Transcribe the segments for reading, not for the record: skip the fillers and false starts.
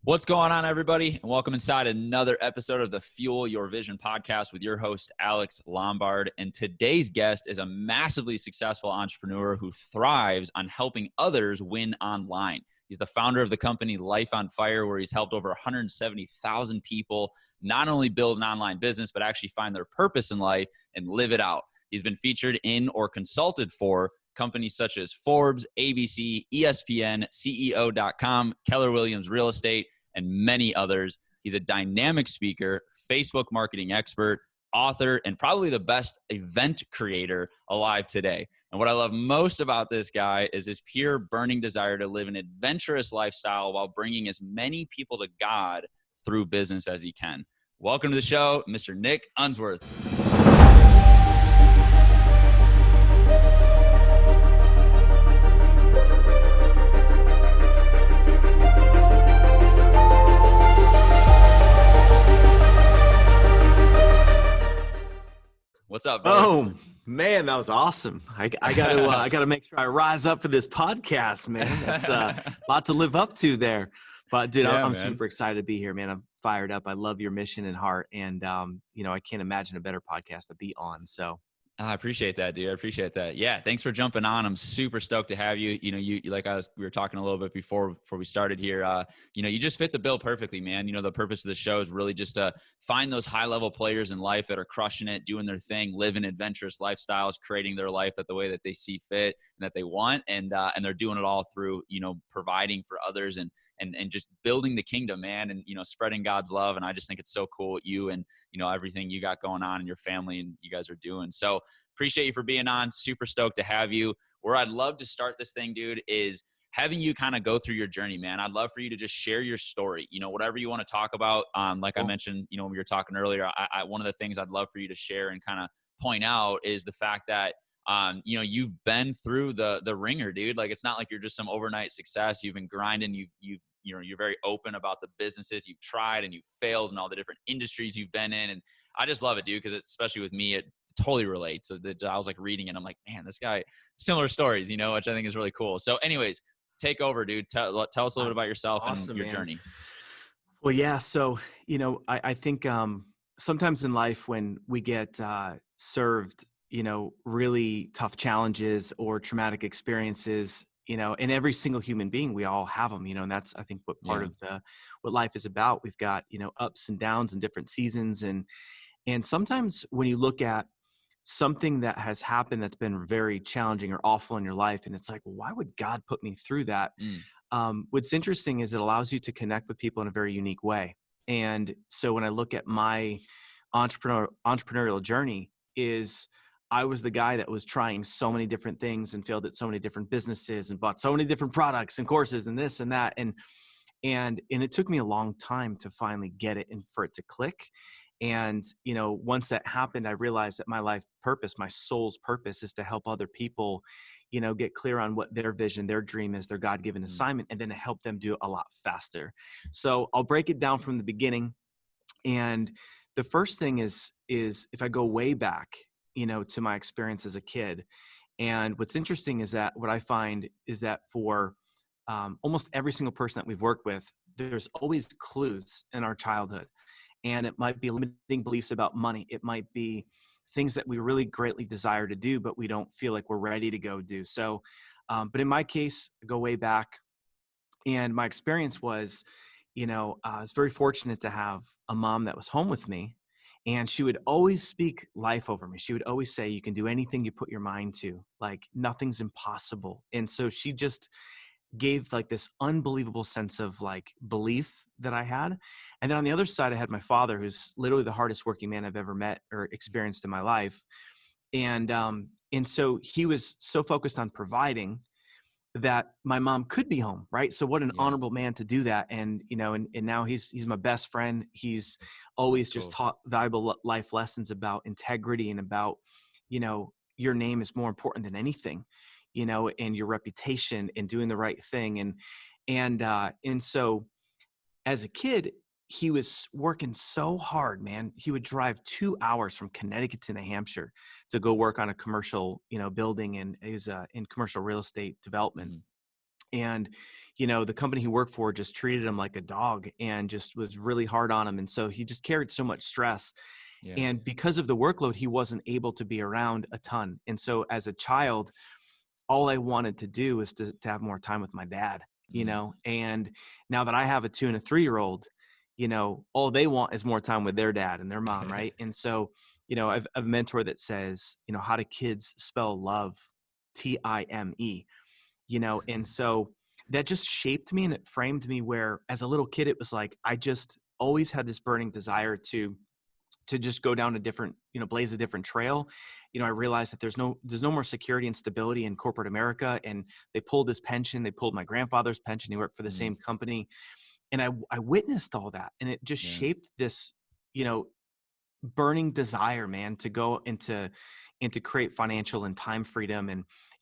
What's going on, everybody? And welcome inside another episode of the Fuel Your Vision podcast with your host, Alex Lombard. And today's guest is a massively successful entrepreneur who thrives on helping others win online. He's the founder of the company Life on Fire, where he's helped over 170,000 people not only build an online business, but actually find their purpose in life and live it out. He's been featured in or consulted for companies such as Forbes, ABC, ESPN, CEO.com, Keller Williams Real Estate, and many others. He's a dynamic speaker, Facebook marketing expert, author, and probably the best event creator alive today. And what I love most about this guy is his pure burning desire to live an adventurous lifestyle while bringing as many people to God through business as he can. Welcome to the show, Mr. Nick Unsworth. What's up, bro? Oh man, that was awesome. I gotta make sure I rise up for this podcast, man. That's a lot to live up to there. But dude, I'm super excited to be here, man. I'm fired up. I love your mission and heart, and I can't imagine a better podcast to be on. So I appreciate that, dude. I appreciate that. Yeah. Thanks for jumping on. I'm super stoked to have you. You we were talking a little bit before we started here. You just fit the bill perfectly, man. The purpose of the show is really just to find those high level players in life that are crushing it, doing their thing, living adventurous lifestyles, creating their life the way that they see fit and that they want. And they're doing it all through, providing for others and just building the kingdom, man. And, spreading God's love. And I just think it's so cool what you and, everything you got going on in your family and you guys are doing. So appreciate you for being on. Super stoked to have you. Where I'd love to start this thing, dude, is having you kind of go through your journey, man. I'd love for you to just share your story, whatever you want to talk about. Like I mentioned, when we were talking earlier, one of the things I'd love for you to share and kind of point out is the fact that, you've been through the ringer, dude. Like, it's not like you're just some overnight success. You've been grinding. You're very open about the businesses you've tried and you've failed and all the different industries you've been in. And I just love it, dude, because especially with me, it totally relates. So I was like reading and I'm like, man, this guy, similar stories, which I think is really cool. So anyways, take over, dude. Tell us a little bit about yourself and your journey. Well, yeah. So, I think sometimes in life when we get served, really tough challenges or traumatic experiences, and every single human being, we all have them, and that's, I think, what part of what life is about. We've got, ups and downs and different seasons. And sometimes when you look at something that has happened that's been very challenging or awful in your life, and it's like, well, why would God put me through that? What's interesting is it allows you to connect with people in a very unique way. And so when I look at my entrepreneurial journey, is I was the guy that was trying so many different things and failed at so many different businesses and bought so many different products and courses and this and that. And it took me a long time to finally get it and for it to click. And, once that happened, I realized that my life purpose, my soul's purpose, is to help other people, get clear on what their vision, their dream is, their God-given assignment, and then to help them do it a lot faster. So I'll break it down from the beginning. And the first thing is if I go way back, to my experience as a kid. And what's interesting is that what I find is that for almost every single person that we've worked with, there's always clues in our childhood. And it might be limiting beliefs about money. It might be things that we really greatly desire to do, but we don't feel like we're ready to go do. So, but in my case, I go way back. And my experience was, I was very fortunate to have a mom that was home with me. And she would always speak life over me. She would always say, you can do anything you put your mind to, like nothing's impossible. And so she just gave like this unbelievable sense of like belief that I had. And then on the other side, I had my father, who's literally the hardest working man I've ever met or experienced in my life. And so he was so focused on providing that my mom could be home. Right. So what an honorable man to do that. And, and now he's my best friend. He's always just taught valuable life lessons about integrity and about, your name is more important than anything, and your reputation and doing the right thing. And so as a kid, he was working so hard, man. He would drive 2 hours from Connecticut to New Hampshire to go work on a commercial, building, and he was in commercial real estate development. And, the company he worked for just treated him like a dog and just was really hard on him. And so he just carried so much stress. Yeah. And because of the workload, he wasn't able to be around a ton. And so as a child, all I wanted to do was to have more time with my dad, and now that I have a 2 and a 3-year-old, all they want is more time with their dad and their mom. Right. And so, I've a mentor that says, how do kids spell love? Time, and so that just shaped me and it framed me where as a little kid, it was like, I just always had this burning desire to just go down a different, blaze a different trail. I realized that there's no more security and stability in corporate America. And they pulled his pension. They pulled my grandfather's pension. He worked for the same company. And I witnessed all that. And it just shaped this, burning desire, man, to go into create financial and time freedom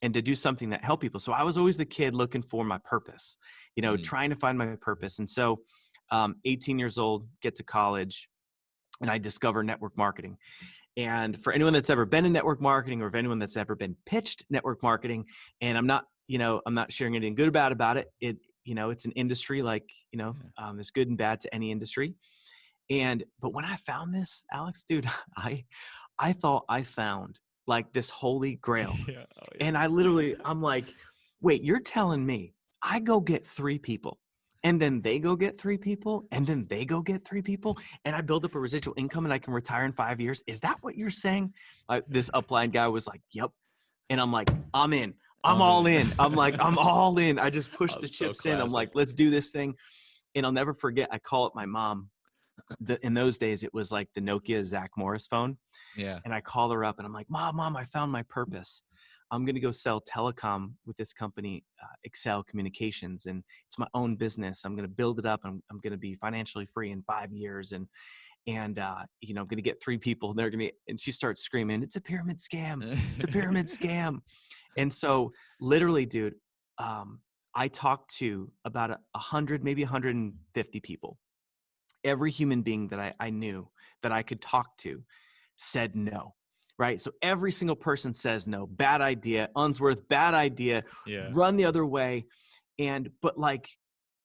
and to do something that helped people. So I was always the kid looking for my purpose, trying to find my purpose. And so 18 years old, get to college, and I discover network marketing. And for anyone that's ever been in network marketing, or if anyone that's ever been pitched network marketing, and I'm not sharing anything good or bad about it. It's an industry like, there's good and bad to any industry. But when I found this, Alex, dude, I thought I found like this holy grail. Yeah. Oh, yeah. And I'm like, wait, you're telling me I go get 3 people, and then they go get 3 people, and then they go get 3 people, and I build up a residual income and I can retire in 5 years? Is that what you're saying? This upline guy was like, yep. And I'm like, I'm in. I'm all in. I'm like, I'm all in. I just pushed the chips in. I'm like, let's do this thing. And I'll never forget, I call up my mom. In those days, it was like the Nokia Zach Morris phone. Yeah. And I call her up and I'm like, Mom, I found my purpose. I'm going to go sell telecom with this company, Excel Communications, and it's my own business. I'm going to build it up. I'm going to be financially free in 5 years. And I'm going to get 3 people. And she starts screaming, it's a pyramid scam. It's a pyramid scam. And so literally, dude, I talked to about 100, maybe 150 people. Every human being that I knew that I could talk to said no, right? So every single person says no. Bad idea. Unsworth, bad idea. Yeah. Run the other way. But like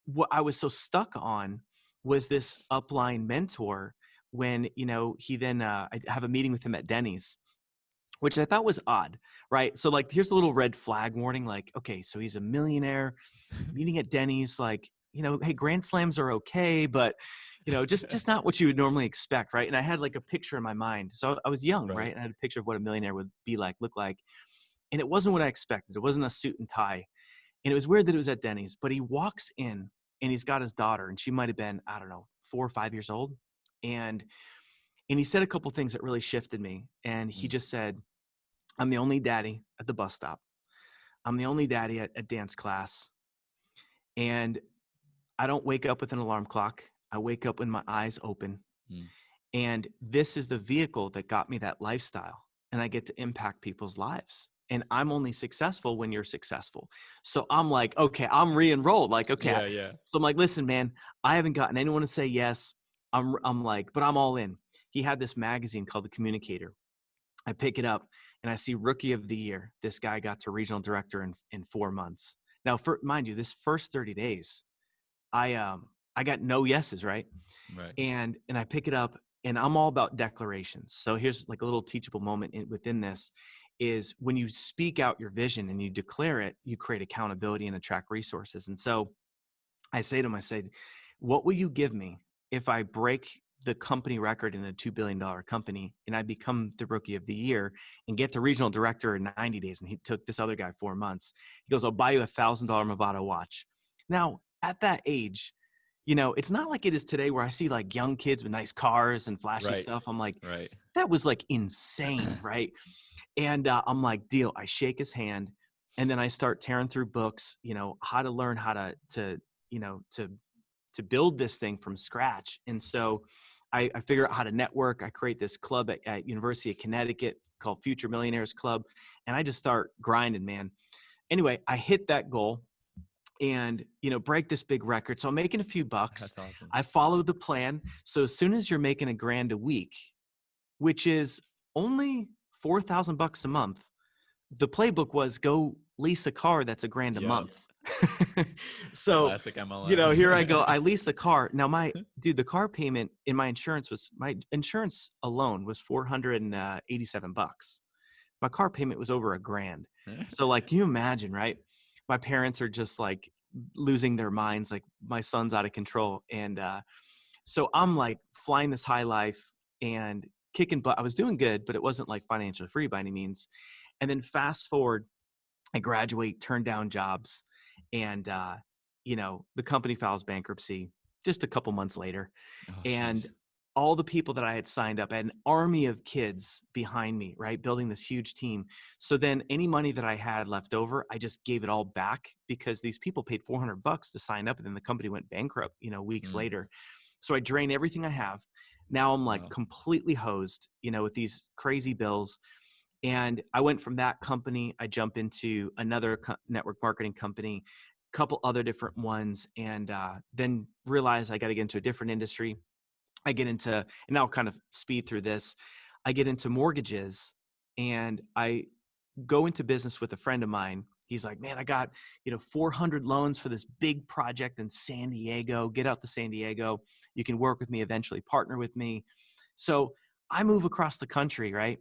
what I was so stuck on was this upline mentor when, he then, I have a meeting with him at Denny's, which I thought was odd, right? So like, here's a little red flag warning. Like, okay, so he's a millionaire meeting at Denny's, like, hey, grand slams are okay, but just not what you would normally expect, right? And I had like a picture in my mind. So I was young, right? And I had a picture of what a millionaire would be like, look like. And it wasn't what I expected. It wasn't a suit and tie. And it was weird that it was at Denny's, but he walks in and he's got his daughter, and she might've been, I don't know, 4 or 5 years old. And he said a couple of things that really shifted me. And he just said, I'm the only daddy at the bus stop. I'm the only daddy at dance class. And I don't wake up with an alarm clock. I wake up when my eyes open. And this is the vehicle that got me that lifestyle. And I get to impact people's lives. And I'm only successful when you're successful. So I'm like, okay, I'm re-enrolled. Like, okay. Yeah. So I'm like, listen, man, I haven't gotten anyone to say yes. I'm like, but I'm all in. He had this magazine called The Communicator. I pick it up and I see Rookie of the Year. This guy got to regional director in 4 months. Now, mind you, this first 30 days, I got no yeses, right? Right. And I pick it up, and I'm all about declarations. So here's like a little teachable moment within this is when you speak out your vision and you declare it, you create accountability and attract resources. And so I say to him, what will you give me if I break the company record in a $2 billion company and I become the Rookie of the Year and get the regional director in 90 days? And he took this other guy 4 months. He goes, I'll buy you a $1,000 Movado watch. Now, at that age, it's not like it is today where I see like young kids with nice cars and flashy stuff. I'm like, that was like insane, right? And I'm like, deal. I shake his hand, and then I start tearing through books, how to learn how to build this thing from scratch. And so I figure out how to network. I create this club at University of Connecticut called Future Millionaires Club. And I just start grinding, man. Anyway, I hit that goal and, break this big record. So I'm making a few bucks. That's awesome. I follow the plan. So as soon as you're making $1,000 a week, which is only $4,000 a month, the playbook was go lease a car that's $1,000 a month. So, Classic here I go. MLM. I lease a car. Now the car payment in my insurance alone was $487. My car payment was over $1,000. So like, can you imagine, right? My parents are just like losing their minds. Like my son's out of control. And, so I'm like flying this high life and kicking butt. I was doing good, but it wasn't like financially free by any means. And then fast forward, I graduate, turn down jobs, and the company files bankruptcy just a couple months later. Oh, And jeez. all the people that I had signed up, I had an army of kids behind me, right? Building this huge team. So then any money that I had left over, I just gave it all back because these people paid $400 to sign up and then the company went bankrupt, weeks Mm, later. So I drained everything I have. Now I'm like wow. completely hosed, with these crazy bills. And I went from that company, I jump into another network marketing company, a couple other different ones, and then realize I got to get into a different industry. I get into, and I'll kind of speed through this. I get into mortgages, and I go into business with a friend of mine. He's like, man, I got, 400 loans for this big project in San Diego. Get out to San Diego. You can work with me, eventually partner with me. So I move across the country, right?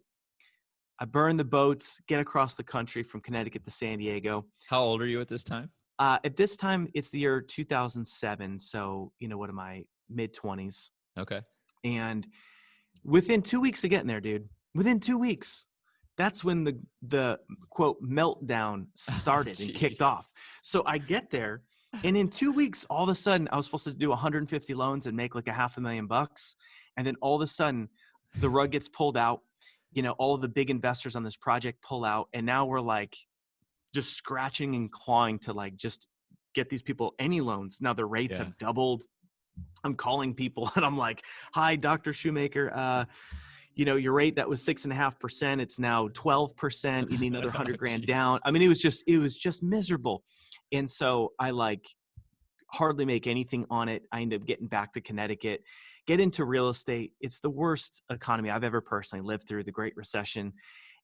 I burn the boats, get across the country from Connecticut to San Diego. How old are you at this time? At this time, it's the year 2007. So, what am I, mid-20s? Okay. And within 2 weeks of getting there, dude, within 2 weeks, that's when the quote meltdown started and kicked Jeez. off. So I get there, and in 2 weeks, all of a sudden, I was supposed to do 150 loans and make like $500,000. And then all of a sudden, the rug gets pulled out. All of the big investors on this project pull out, and now we're like just scratching and clawing to like just get these people any loans. Now the rates Yeah. have doubled. I'm calling people and I'm like, hi, Dr. Shoemaker. Your rate that was 6.5%, it's now 12%. You need another Oh, 100,000 jeez. down. I mean, it was just miserable. And so I like hardly make anything on it. I end up getting back to Connecticut, get into real estate. It's the worst economy I've ever personally lived through, the Great Recession.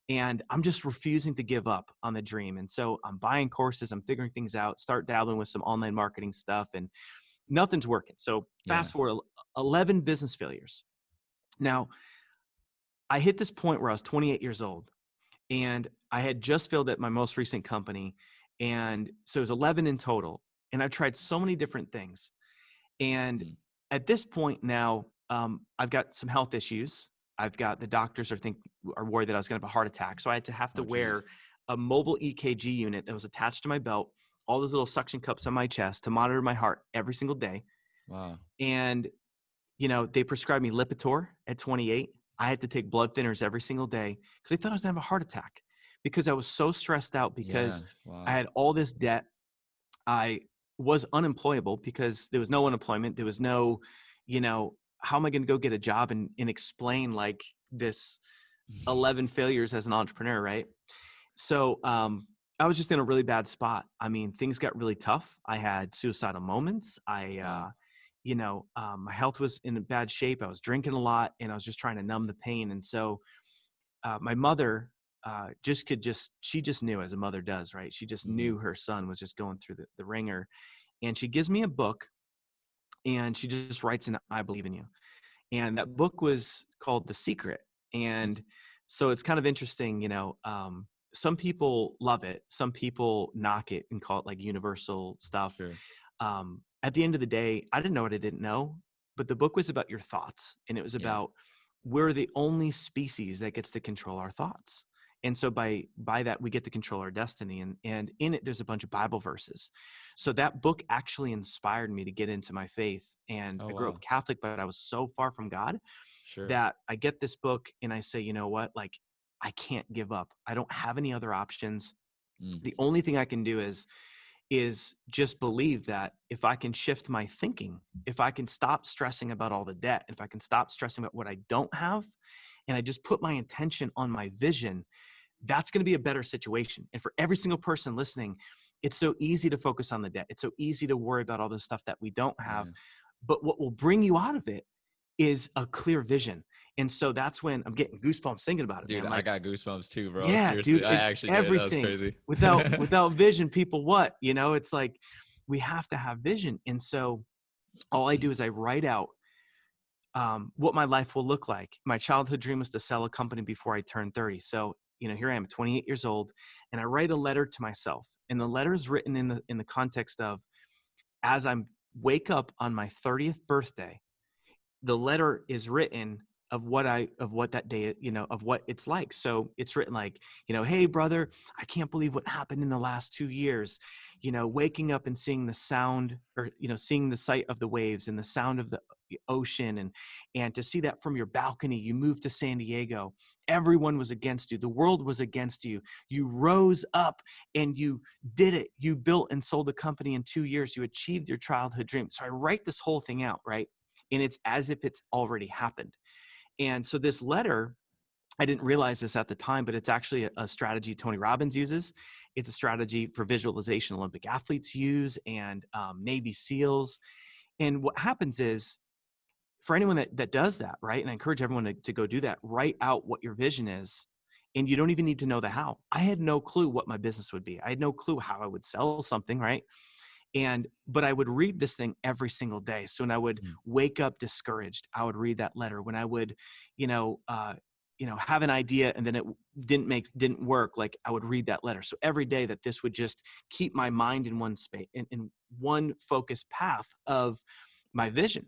And I'm just refusing to give up on the dream. And so I'm buying courses, I'm figuring things out, start dabbling with some online marketing stuff, and nothing's working. So Yeah. fast forward 11 business failures. Now, I hit this point where I was 28 years old and I had just failed at my most recent company. And so it was 11 in total. And I've tried so many different things. And Mm. at this point now, I've got some health issues. I've got the doctors are worried that I was going to have a heart attack. So I had to have to Oh, jeez. wear a mobile EKG unit that was attached to my belt, all those little suction cups on my chest to monitor my heart every single day. Wow. And, they prescribed me Lipitor at 28. I had to take blood thinners every single day because they thought I was going to have a heart attack because I was so stressed out Yeah. because I Wow. had all this debt. I was unemployable because there was no unemployment. There was no, how am I going to go get a job and explain like this 11 failures as an entrepreneur, right? So I was just in a really bad spot. I mean, things got really tough. I had suicidal moments. Wow. My health was in a bad shape. I was drinking a lot and I was just trying to numb the pain. And so my mother she just knew, as a mother does, right? She just Hmm. knew her son was just going through the ringer. And she gives me a book and she just writes in, I believe in you. And that book was called The Secret. And so it's kind of interesting, some people love it. Some people knock it and call it like universal stuff. Sure. At the end of the day, I didn't know what I didn't know, but the book was about your thoughts. And it was Yeah. about, we're the only species that gets to control our thoughts. And so by that, we get to control our destiny. And in it, there's a bunch of Bible verses. So that book actually inspired me to get into my faith. And Oh, I grew up wow. Catholic, but I was so far from God Sure. that I get this book and I say, you know what? Like, I can't give up. I don't have any other options. Mm. The only thing I can do is just believe that if I can shift my thinking, if I can stop stressing about all the debt, if I can stop stressing about what I don't have, and I just put my intention on my vision, that's going to be a better situation. And for every single person listening, it's so easy to focus on the debt. It's so easy to worry about all the stuff that we don't have. Yeah. But what will bring you out of it is a clear vision. And so that's when I'm getting goosebumps thinking about it, Dude, man. I Like, got goosebumps too, bro. yeah, Seriously, dude, I actually did. That was everything crazy. without vision, people what? You know, it's like we have to have vision. And so all I do is I write out what my life will look like. My childhood dream was to sell a company before I turned 30. So, here I am, 28 years old, and I write a letter to myself. And the letter is written in the context of, as I'm wake up on my 30th birthday, the letter is written of what that day, of what it's like. So it's written like, hey brother, I can't believe what happened in the last 2 years, waking up and seeing the sound, or, seeing the sight of the waves and the sound of the ocean, and to see that from your balcony. You moved to San Diego. Everyone was against you. The world was against you. You rose up and you did it. You built and sold a company in 2 years. You achieved your childhood dream. So I write this whole thing out, right? And it's as if it's already happened. And so this letter, I didn't realize this at the time, but it's actually a strategy Tony Robbins uses. It's a strategy for visualization Olympic athletes use, and Navy SEALs. And what happens is, for anyone that does that, right? And I encourage everyone to go do that, write out what your vision is. And you don't even need to know the how. I had no clue what my business would be. I had no clue how I would sell something, right? But I would read this thing every single day. So when I would wake up discouraged, I would read that letter. When I would, have an idea and then it didn't work, like I would read that letter. So every day that this would just keep my mind in one space, in one focused path of my vision.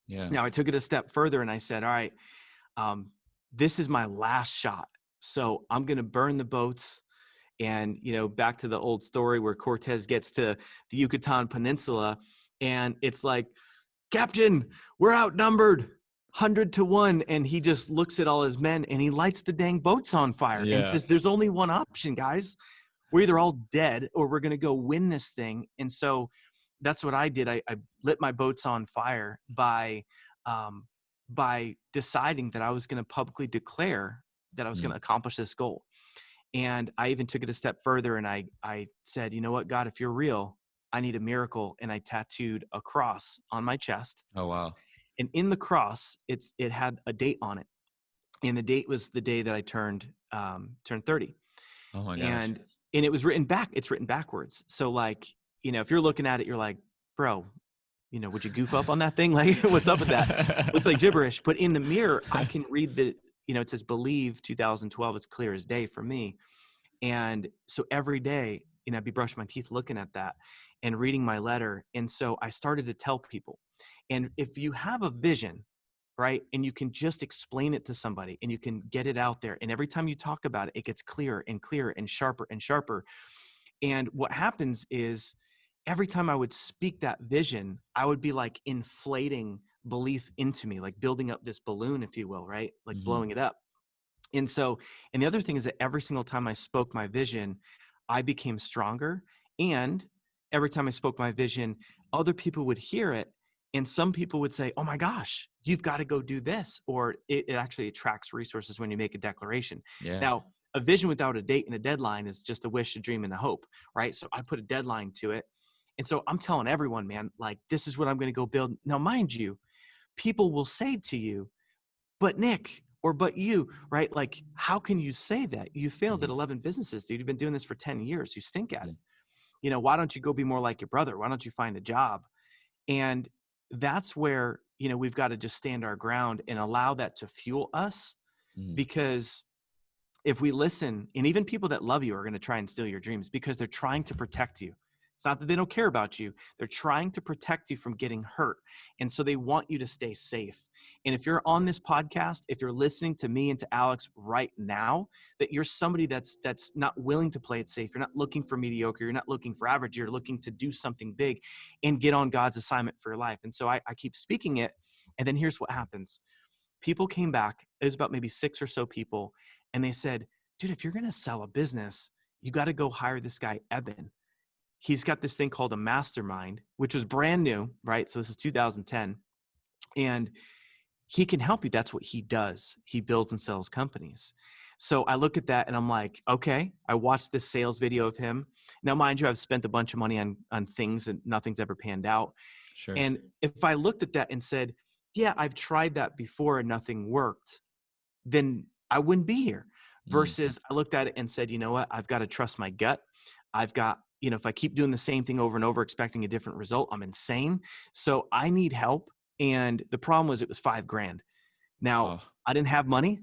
Yeah. Now I took it a step further and I said, all right, this is my last shot. So I'm going to burn the boats. And, back to the old story where Cortez gets to the Yucatan Peninsula and it's like, Captain, we're outnumbered 100-1. And he just looks at all his men and he lights the dang boats on fire and says, there's only one option, guys. We're either all dead or we're going to go win this thing. And so that's what I did. I lit my boats on fire by deciding that I was going to publicly declare that I was going to accomplish this goal. And I even took it a step further and I said, you know what, God, if you're real, I need a miracle. And I tattooed a cross on my chest. Oh, wow. And in the cross, it had a date on it. And the date was the day that I turned 30. Oh my gosh. And it was it's written backwards. So like, if you're looking at it, you're like, bro, would you goof up on that thing? Like, what's up with that? Looks like gibberish. But in the mirror, I can read it says believe 2012 is clear as day for me. And so every day, I'd be brushing my teeth looking at that and reading my letter. And so I started to tell people, and if you have a vision, right, and you can just explain it to somebody and you can get it out there, and every time you talk about it, it gets clearer and clearer and sharper and sharper. And what happens is every time I would speak that vision, I would be like inflating belief into me, like building up this balloon, if you will, right? Like blowing it up. And the other thing is that every single time I spoke my vision, I became stronger. And every time I spoke my vision, other people would hear it. And some people would say, oh my gosh, you've got to go do this. Or it actually attracts resources when you make a declaration. Yeah. Now, a vision without a date and a deadline is just a wish, a dream, and a hope, right? So I put a deadline to it. And so I'm telling everyone, man, like, this is what I'm going to go build. Now, mind you, people will say to you, but Nick, or but you, right? Like, how can you say that? You failed at 11 businesses, dude. You've been doing this for 10 years. You stink at it. Why don't you go be more like your brother? Why don't you find a job? And that's where, we've got to just stand our ground and allow that to fuel us. Because if we listen, and even people that love you are going to try and steal your dreams because they're trying to protect you. It's not that they don't care about you. They're trying to protect you from getting hurt. And so they want you to stay safe. And if you're on this podcast, if you're listening to me and to Alex right now, that you're somebody that's not willing to play it safe. You're not looking for mediocre. You're not looking for average. You're looking to do something big and get on God's assignment for your life. And so I keep speaking it. And then here's what happens. People came back. It was about maybe 6 or so people. And they said, dude, if you're going to sell a business, you got to go hire this guy, Eben. He's got this thing called a Mastermind, which was brand new, right? So this is 2010. And he can help you. That's what he does. He builds and sells companies. So I look at that and I'm like, okay, I watched this sales video of him. Now, mind you, I've spent a bunch of money on things and nothing's ever panned out. Sure. And if I looked at that and said, yeah, I've tried that before and nothing worked, then I wouldn't be here. Mm. Versus I looked at it and said, you know what? I've got to trust my gut. I've got, if I keep doing the same thing over and over, expecting a different result, I'm insane. So I need help. And the problem was it was $5,000. Now Oh, I didn't have money.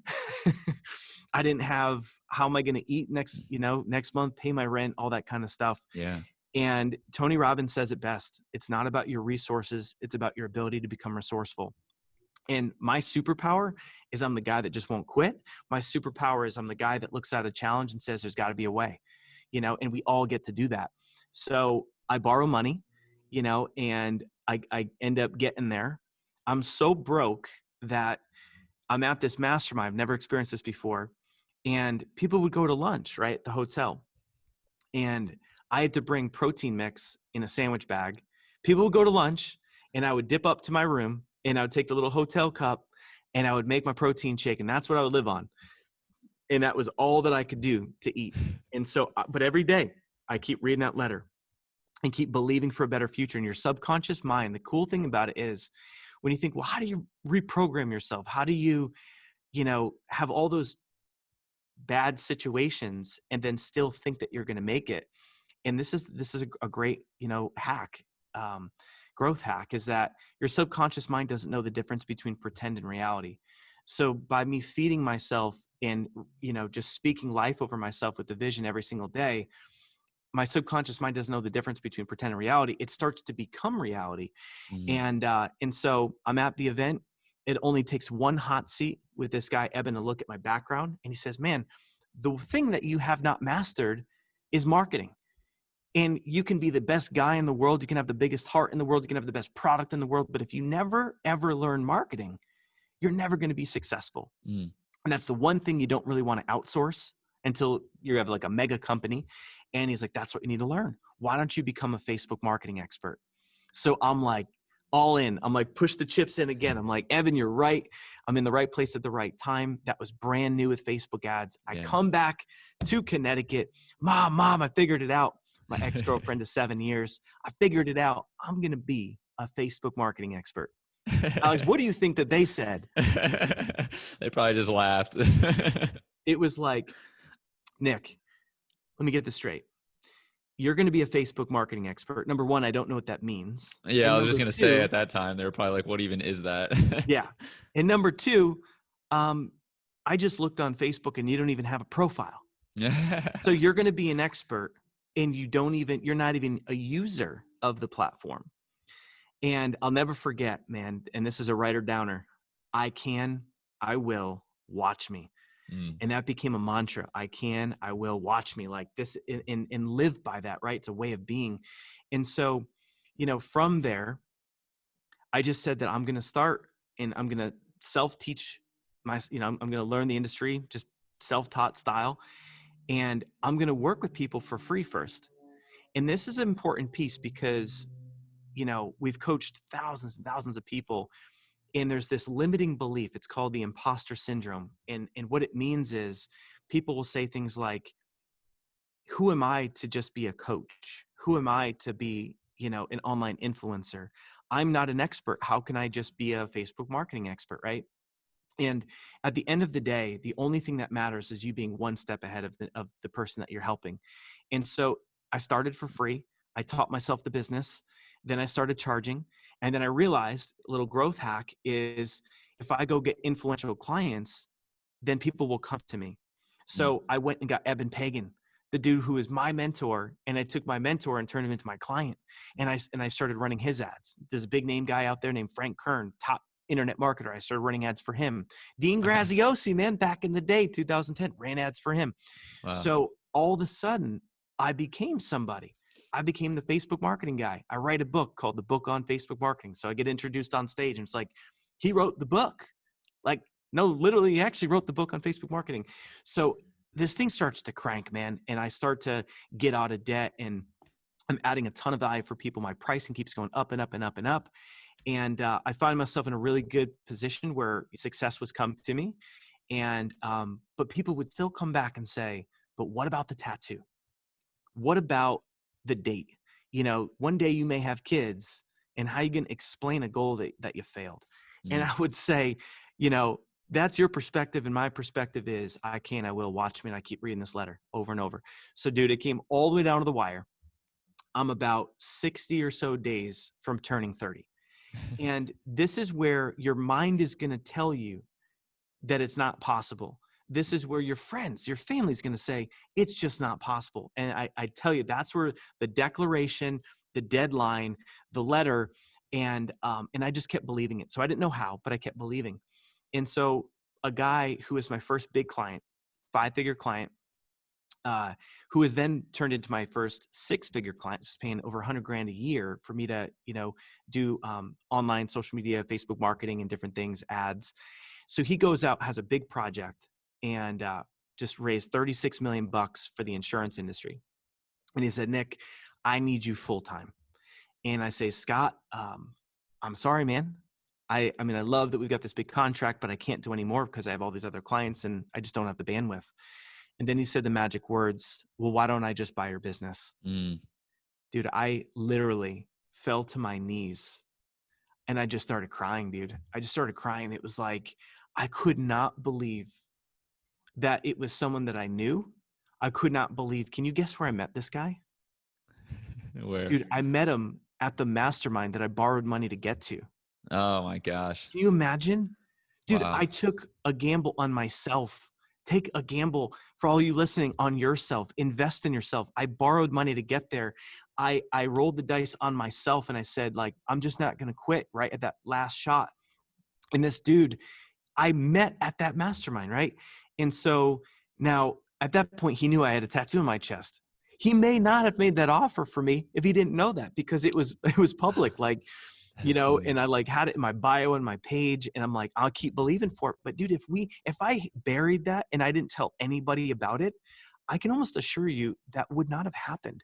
I didn't have, how am I going to eat next month, pay my rent, all that kind of stuff. yeah. And Tony Robbins says it best. It's not about your resources. It's about your ability to become resourceful. And my superpower is I'm the guy that just won't quit. My superpower is I'm the guy that looks at a challenge and says, there's got to be a way, and we all get to do that. So I borrow money, and I end up getting there. I'm so broke that I'm at this mastermind. I've never experienced this before. And people would go to lunch, right, at the hotel. And I had to bring protein mix in a sandwich bag. People would go to lunch, and I would dip up to my room, and I would take the little hotel cup, and I would make my protein shake, and that's what I would live on. And that was all that I could do to eat. And so, but every day I keep reading that letter and keep believing for a better future. In your subconscious mind, the cool thing about it is when you think, well, how do you reprogram yourself? How do you, have all those bad situations and then still think that you're going to make it? And this is a great, hack, growth hack, is that your subconscious mind doesn't know the difference between pretend and reality. So by me feeding myself and, just speaking life over myself with the vision every single day, my subconscious mind doesn't know the difference between pretend and reality. It starts to become reality. Mm. And so I'm at the event. It only takes one hot seat with this guy, Eben, to look at my background. And he says, man, the thing that you have not mastered is marketing. And you can be the best guy in the world. You can have the biggest heart in the world. You can have the best product in the world. But if you never, ever learn marketing, you're never going to be successful. Mm. And that's the one thing you don't really want to outsource until you have like a mega company. And he's like, that's what you need to learn. Why don't you become a Facebook marketing expert? So I'm like, all in. I'm like, push the chips in again. I'm like, Evan, you're right. I'm in the right place at the right time. That was brand new with Facebook ads. I come back to Connecticut. Mom, I figured it out. My ex-girlfriend of 7 years. I figured it out. I'm going to be a Facebook marketing expert. Alex, what do you think that they said? They probably just laughed. It was like, Nick, let me get this straight. You're going to be a Facebook marketing expert. Number one, I don't know what that means. Yeah, And I was just number going to say two, at that time, they were probably like, what even is that? yeah. And number two, I just looked on Facebook and you don't even have a profile. So you're going to be an expert and you're not even a user of the platform. And I'll never forget, man, and this is a writer downer. I will, watch me. Mm. And that became a mantra. I will, watch me, like this, and live by that, right? It's a way of being. And so, from there, I just said that I'm going to start and I'm going to self-teach I'm going to learn the industry, just self-taught style. And I'm going to work with people for free first. And this is an important piece because, we've coached thousands and thousands of people. And there's this limiting belief. It's called the imposter syndrome. And what it means is people will say things like, who am I to just be a coach? Who am I to be, an online influencer? I'm not an expert. How can I just be a Facebook marketing expert, right? And at the end of the day, the only thing that matters is you being one step ahead of the person that you're helping. And so I started for free. I taught myself the business. Then I started charging. And then I realized a little growth hack is if I go get influential clients, then people will come to me. So I went and got Eben Pagan, the dude who is my mentor. And I took my mentor and turned him into my client. And I started running his ads. There's a big name guy out there named Frank Kern, top internet marketer. I started running ads for him. Dean Graziosi, man, back in the day, 2010, ran ads for him. Wow. So all of a sudden I became somebody. I became the Facebook marketing guy. I write a book called The Book on Facebook Marketing. So I get introduced on stage and it's like, he wrote the book. Like, no, literally he actually wrote the book on Facebook marketing. So this thing starts to crank, man. And I start to get out of debt and I'm adding a ton of value for people. My pricing keeps going up and up and up and up. And I find myself in a really good position where success was come to me. And, but people would still come back and say, but what about the tattoo? What about the date? One day you may have kids and how you going to explain a goal that you failed? And I would say, that's your perspective. And my perspective is I can, I will, watch me. And I keep reading this letter over and over. So dude, it came all the way down to the wire. I'm about 60 or so days from turning 30. And this is where your mind is going to tell you that it's not possible. This is where your friends, your family's going to say, it's just not possible. And I tell you, that's where the declaration, the deadline, the letter, and I just kept believing it. So I didn't know how, but I kept believing. And so a guy who was my first big client, 5-figure client, who has then turned into my first 6-figure client, who's paying over $100,000 a year for me to, do online social media, Facebook marketing and different things, ads. So he goes out, has a big project, and just raised $36 million for the insurance industry. And he said, Nick, I need you full time. And I say, Scott, I'm sorry, man. I mean, I love that we've got this big contract, but I can't do any more because I have all these other clients and I just don't have the bandwidth. And then he said the magic words, well, why don't I just buy your business? Dude, I literally fell to my knees and I just started crying, dude. I just started crying. It was like, I could not believe that it was someone that I knew. I could not believe. Can you guess where I met this guy? Where? Dude, I met him at the mastermind that I borrowed money to get to. Oh my gosh. Can you imagine? Dude, Wow. I took a gamble on myself. Take a gamble, for all you listening, on yourself. Invest in yourself. I borrowed money to get there. I rolled the dice on myself and I said, like, I'm just not going to quit right at that last shot. And this dude I met at that mastermind, right? And so now at that point, he knew I had a tattoo on my chest. He may not have made that offer for me if he didn't know that, because it was public. Like, and I like had it in my bio and my page, and I'm like, I'll keep believing for it. But dude, if I buried that and I didn't tell anybody about it, I can almost assure you that would not have happened.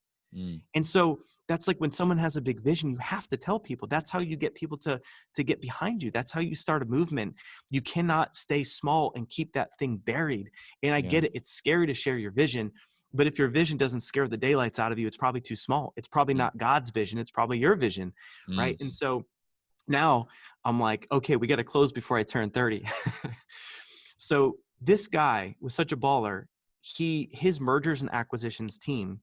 And so that's like when someone has a big vision, you have to tell people. That's how you get people to get behind you. That's how you start a movement. You cannot stay small and keep that thing buried. And I get it. It's scary to share your vision. But if your vision doesn't scare the daylights out of you, it's probably too small. It's probably not God's vision. It's probably your vision, right? And so now I'm like, okay, we got to close before I turn 30. So this guy was such a baller. His mergers and acquisitions team,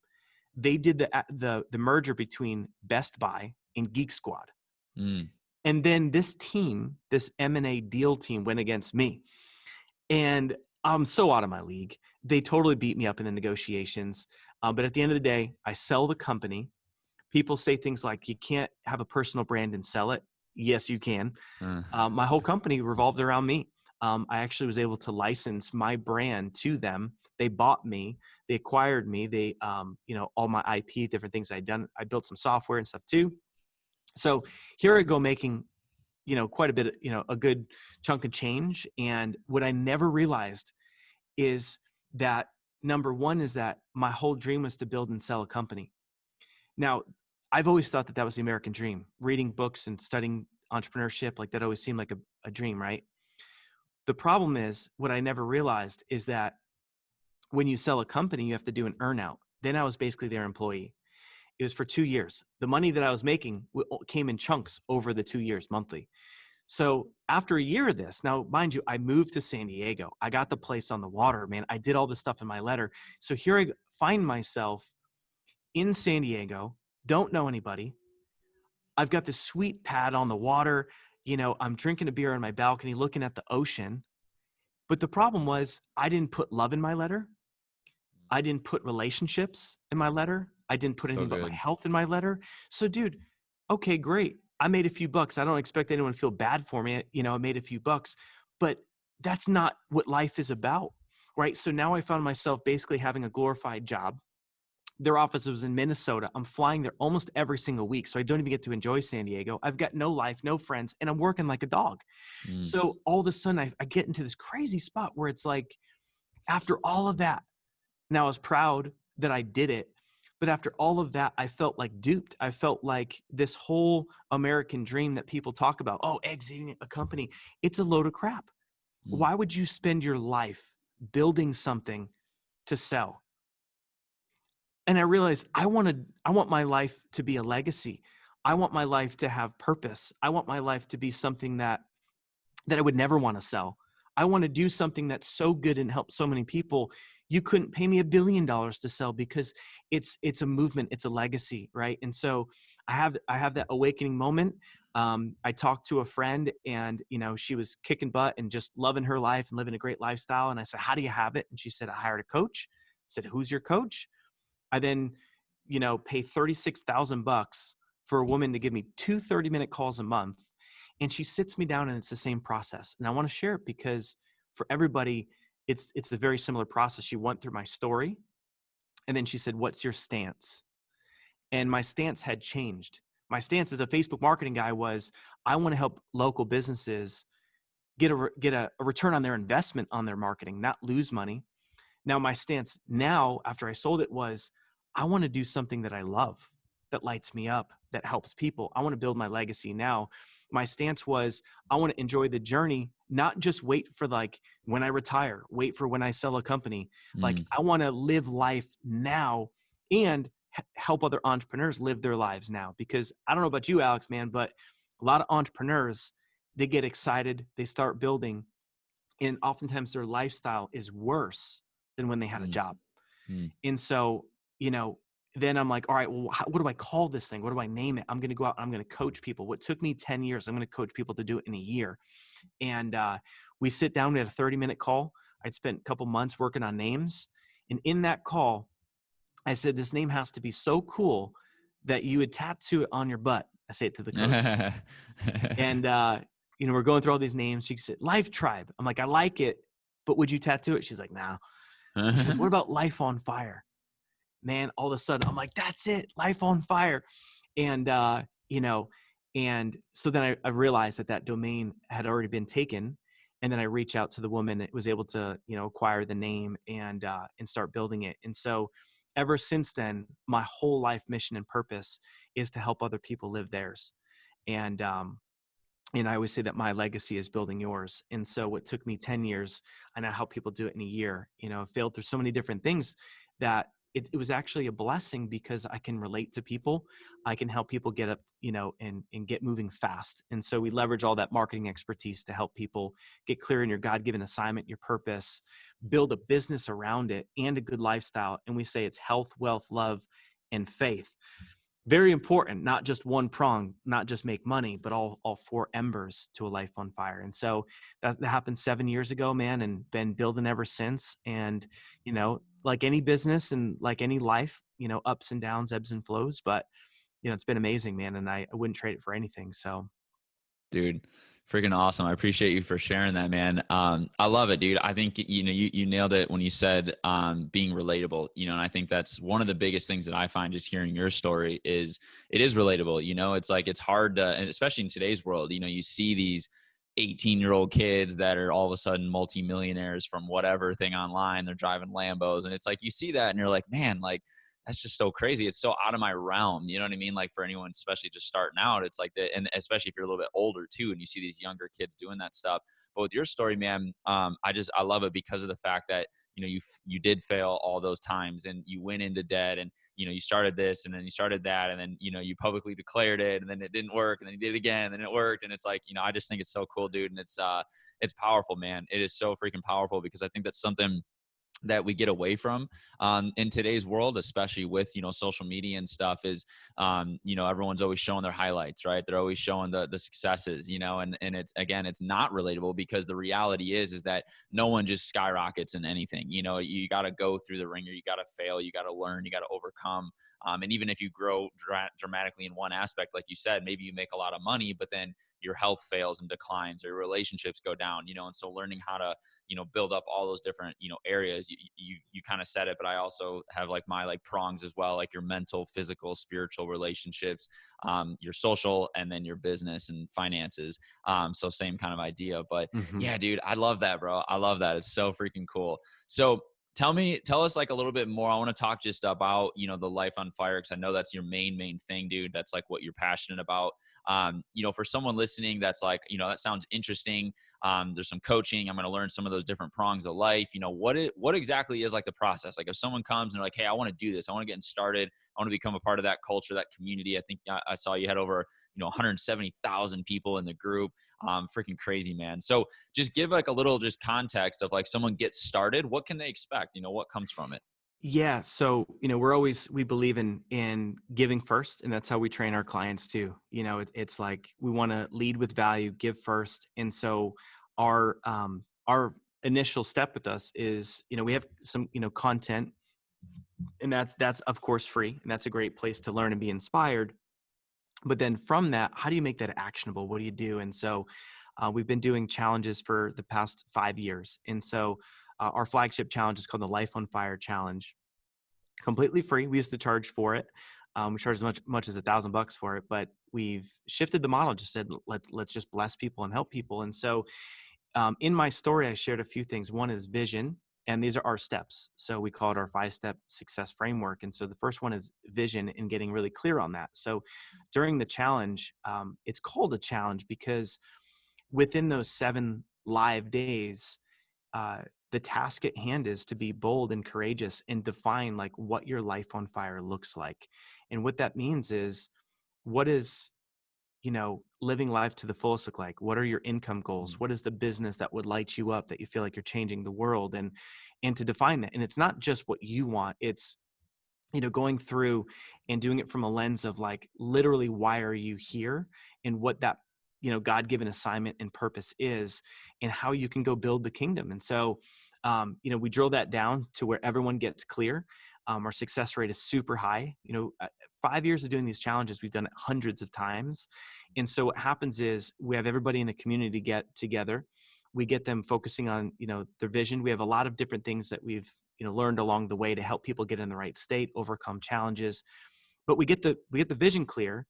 they did the merger between Best Buy and Geek Squad. And then this team, this M&A deal team, went against me. And I'm so out of my league. They totally beat me up in the negotiations. But at the end of the day, I sell the company. People say things like, you can't have a personal brand and sell it. Yes, you can. My whole company revolved around me. I actually was able to license my brand to them. They bought me. They acquired me. They, all my IP, different things I'd done. I built some software and stuff too. So here I go making, quite a bit, a good chunk of change. And what I never realized is that, number one, is that my whole dream was to build and sell a company. Now, I've always thought that was the American dream. Reading books and studying entrepreneurship, like that always seemed like a dream, right? The problem is, what I never realized is that when you sell a company, you have to do an earnout. Then I was basically their employee. It was for 2 years. The money that I was making came in chunks over the 2 years monthly. So after a year of this, now mind you, I moved to San Diego. I got the place on the water, man. I did all this stuff in my letter. So here I find myself in San Diego, don't know anybody. I've got this sweet pad on the water. I'm drinking a beer on my balcony, looking at the ocean. But the problem was, I didn't put love in my letter. I didn't put relationships in my letter. I didn't put anything about my health in my letter. So dude, okay, great. I made a few bucks. I don't expect anyone to feel bad for me. I made a few bucks, but that's not what life is about, right? So now I found myself basically having a glorified job. Their office was in Minnesota. I'm flying there almost every single week. So I don't even get to enjoy San Diego. I've got no life, no friends, and I'm working like a dog. So all of a sudden I get into this crazy spot where it's like, after all of that, now I was proud that I did it, but after all of that, I felt like duped. I felt like this whole American dream that people talk about, exiting a company, it's a load of crap. Why would you spend your life building something to sell? And I realized I want my life to be a legacy. I want my life to have purpose. I want my life to be something that I would never want to sell. I want to do something that's so good and help so many people. You couldn't pay me $1 billion to sell, because it's a movement, it's a legacy, right? And so I have that awakening moment. I talked to a friend, and she was kicking butt and just loving her life and living a great lifestyle. And I said, "How do you have it?" And she said, "I hired a coach." I said, "Who's your coach?" I then, pay $36,000 for a woman to give me 2 30-minute calls a month. And she sits me down, and it's the same process. And I want to share it because for everybody, it's a very similar process. She went through my story, and then she said, "What's your stance?" And my stance had changed. My stance as a Facebook marketing guy was, I want to help local businesses get a return on their investment on their marketing, not lose money. Now, my stance now, after I sold it, was I want to do something that I love, that lights me up, that helps people. I want to build my legacy now. My stance was I want to enjoy the journey, not just wait for like when I retire, wait for when I sell a company. Like Mm, I want to live life now and help other entrepreneurs live their lives now. Because I don't know about you, Alex, man, but a lot of entrepreneurs, they get excited, they start building, and oftentimes their lifestyle is worse than when they had a mm, job. mm. And so, then I'm like, all right, well, what do I call this thing? What do I name it? I'm going to go out and I'm going to coach people. What took me 10 years, I'm going to coach people to do it in a year. And we sit down, we had a 30-minute call. I'd spent a couple months working on names. And in that call, I said, this name has to be so cool that you would tattoo it on your butt. I say it to the coach. And, we're going through all these names. She said, Life Tribe. I'm like, I like it, but would you tattoo it? She's like, nah. And she goes, what about Life on Fire? Man, all of a sudden I'm like, that's it, Life on Fire. And, and so then I realized that domain had already been taken. And then I reached out to the woman that was able to, acquire the name and start building it. And so ever since then, my whole life mission and purpose is to help other people live theirs. And, I always say that my legacy is building yours. And so what took me 10 years, I now help people do it in a year. Failed through so many different things that it was actually a blessing, because I can relate to people. I can help people get up, and get moving fast. And so we leverage all that marketing expertise to help people get clear in your God-given assignment, your purpose, build a business around it, and a good lifestyle. And we say it's health, wealth, love, and faith. Very important, not just one prong, not just make money, but all 4 embers to a life on fire. And so that happened 7 years ago, man, and been building ever since. And, like any business and like any life, ups and downs, ebbs and flows, but, it's been amazing, man. And I wouldn't trade it for anything. So. Dude, freaking awesome. I appreciate you for sharing that, man. I love it, dude. I think, you nailed it when you said, being relatable, and I think that's one of the biggest things that I find just hearing your story is it is relatable. It's like, it's hard to, and especially in today's world, you see these 18-year-old kids that are all of a sudden multimillionaires from whatever thing online. They're driving Lambos. And it's like, you see that and you're like, man, like, that's just so crazy. It's so out of my realm. You know what I mean? Like for anyone, especially just starting out, it's like that. And especially if you're a little bit older too, and you see these younger kids doing that stuff. But with your story, man, I love it because of the fact that, you did fail all those times and you went into debt and, you started this and then you started that. And then, you publicly declared it and then it didn't work and then you did it again and then it worked. And it's like, I just think it's so cool, dude. And it's powerful, man. It is so freaking powerful because I think that's something that we get away from in today's world, especially with, social media and stuff is, everyone's always showing their highlights, right? They're always showing the successes, and it's, again, it's not relatable because the reality is that no one just skyrockets in anything. You got to go through the ringer, you got to fail, you got to learn, you got to overcome. And even if you grow dramatically in one aspect, like you said, maybe you make a lot of money, but then your health fails and declines or your relationships go down, and so learning how to, build up all those different, areas, you kind of said it, but I also have like my like prongs as well, like your mental, physical, spiritual relationships, your social, and then your business and finances. So same kind of idea, but yeah, dude, I love that, bro. I love that. It's so freaking cool. So tell us like a little bit more. I want to talk just about, the Life on Fire. Cause I know that's your main thing, dude. That's like what you're passionate about. For someone listening, that's like, that sounds interesting. There's some coaching. I'm going to learn some of those different prongs of life. What exactly is like the process? Like if someone comes and they're like, hey, I want to do this. I want to get started. I want to become a part of that culture, that community. I think I saw you had over, 170,000 people in the group. Freaking crazy, man. So just give like a little just context of like someone gets started. What can they expect? What comes from it? Yeah. So, we believe in giving first, and that's how we train our clients too. It's like we want to lead with value, give first. And so our initial step with us is, we have some, content, and that's of course free. And that's a great place to learn and be inspired. But then from that, how do you make that actionable? What do you do? And so we've been doing challenges for the past 5 years. And so our flagship challenge is called the Life on Fire Challenge. Completely free. We used to charge for it. We charge as much as $1,000 for it, but we've shifted the model. Just said let's just bless people and help people. And so in my story, I shared a few things. One is vision, and these are our steps. So we call it our 5-step success framework. And so the first one is vision and getting really clear on that. So during the challenge, it's called a challenge because within those 7 live days, the task at hand is to be bold and courageous and define like what your life on fire looks like. And what that means is, what is, living life to the fullest look like? What are your income goals? What is the business that would light you up, that you feel like you're changing the world? And to define that. And it's not just what you want. It's, going through and doing it from a lens of like, literally, why are you here, and what that, God-given assignment and purpose is, and how you can go build the kingdom. And so, we drill that down to where everyone gets clear. Our success rate is super high. 5 years of doing these challenges, we've done it hundreds of times. And so what happens is we have everybody in the community get together. We get them focusing on, their vision. We have a lot of different things that we've, learned along the way to help people get in the right state, overcome challenges. But we get the vision clear,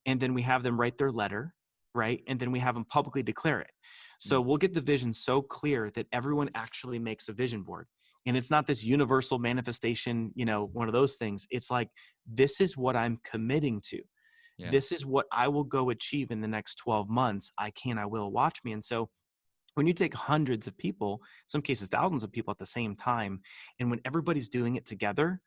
and then we have them write their letter, right? And then we have them publicly declare it. So we'll get the vision so clear that everyone actually makes a vision board. And it's not this universal manifestation, one of those things. It's like, this is what I'm committing to. Yeah. This is what I will go achieve in the next 12 months. I will, watch me. And so when you take hundreds of people, some cases thousands of people at the same time, and when everybody's doing it together,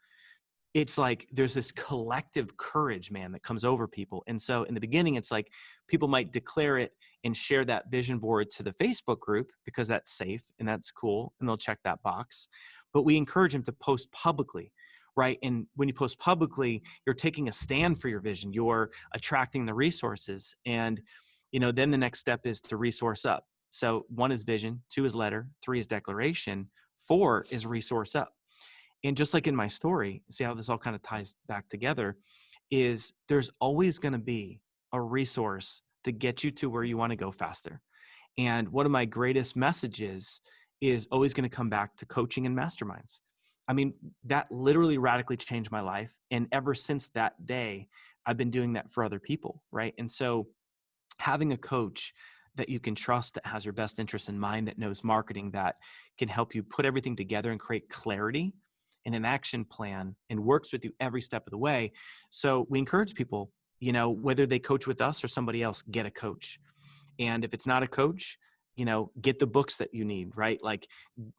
it's like there's this collective courage, man, that comes over people. And so in the beginning, it's like people might declare it and share that vision board to the Facebook group because that's safe and that's cool, and they'll check that box. But we encourage them to post publicly, right? And when you post publicly, you're taking a stand for your vision. You're attracting the resources. And, then the next step is to resource up. So 1 is vision, 2 is letter, 3 is declaration, 4 is resource up. And just like in my story, see how this all kind of ties back together, is there's always going to be a resource to get you to where you want to go faster. And one of my greatest messages is always going to come back to coaching and masterminds. I mean, that literally radically changed my life. And ever since that day, I've been doing that for other people, right? And so having a coach that you can trust, that has your best interest in mind, that knows marketing, that can help you put everything together and create clarity and an action plan, and works with you every step of the way. So we encourage people, whether they coach with us or somebody else, get a coach. And if it's not a coach, get the books that you need, right? Like,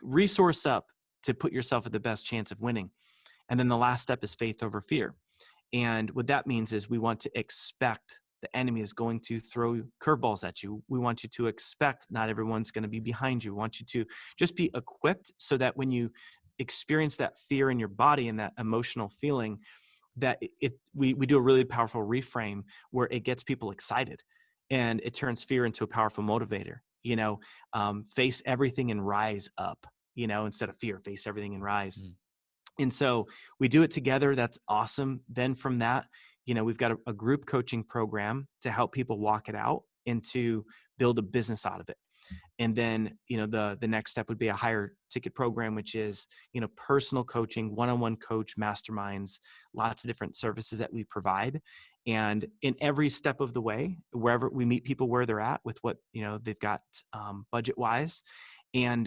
resource up to put yourself at the best chance of winning. And then the last step is faith over fear. And what that means is we want to expect the enemy is going to throw curveballs at you. We want you to expect not everyone's going to be behind you. We want you to just be equipped so that when you experience that fear in your body and that emotional feeling, that we do a really powerful reframe where it gets people excited, and it turns fear into a powerful motivator. Face everything and rise up, instead of fear, face everything and rise. And so we do it together. That's awesome. Then from that, we've got a group coaching program to help people walk it out and to build a business out of it. And then, the next step would be a higher ticket program, which is, personal coaching, one-on-one coach, masterminds, lots of different services that we provide. And in every step of the way, wherever we meet people where they're at with what, they've got budget wise. And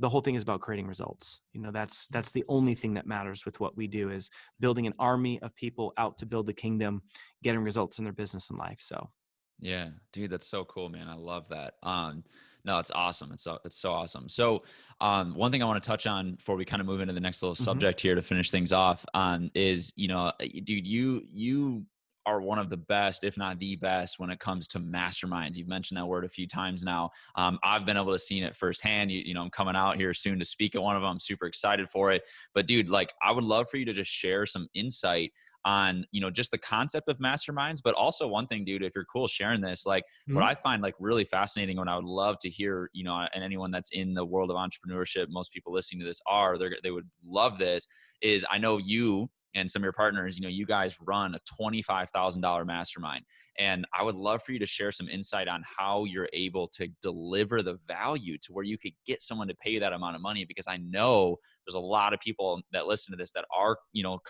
the whole thing is about creating results. That's the only thing that matters with what we do, is building an army of people out to build the kingdom, getting results in their business and life. So. Yeah, dude, that's so cool, man. I love that. No, it's awesome. It's so awesome. So, one thing I want to touch on before we kind of move into the next little Hmm. subject here to finish things off, is, dude, you are one of the best, if not the best, when it comes to masterminds. You've mentioned that word a few times now. I've been able to see it firsthand. I'm coming out here soon to speak at one of them. I'm super excited for it. But dude, like, I would love for you to just share some insight on, just the concept of masterminds, but also one thing, dude, if you're cool sharing this, like, what Hmm. I find like really fascinating, what I would love to hear, and anyone that's in the world of entrepreneurship, most people listening to this they would love this, is I know you and some of your partners, you guys run a $25,000 mastermind. And I would love for you to share some insight on how you're able to deliver the value to where you could get someone to pay you that amount of money, because I know there's a lot of people that listen to this that are,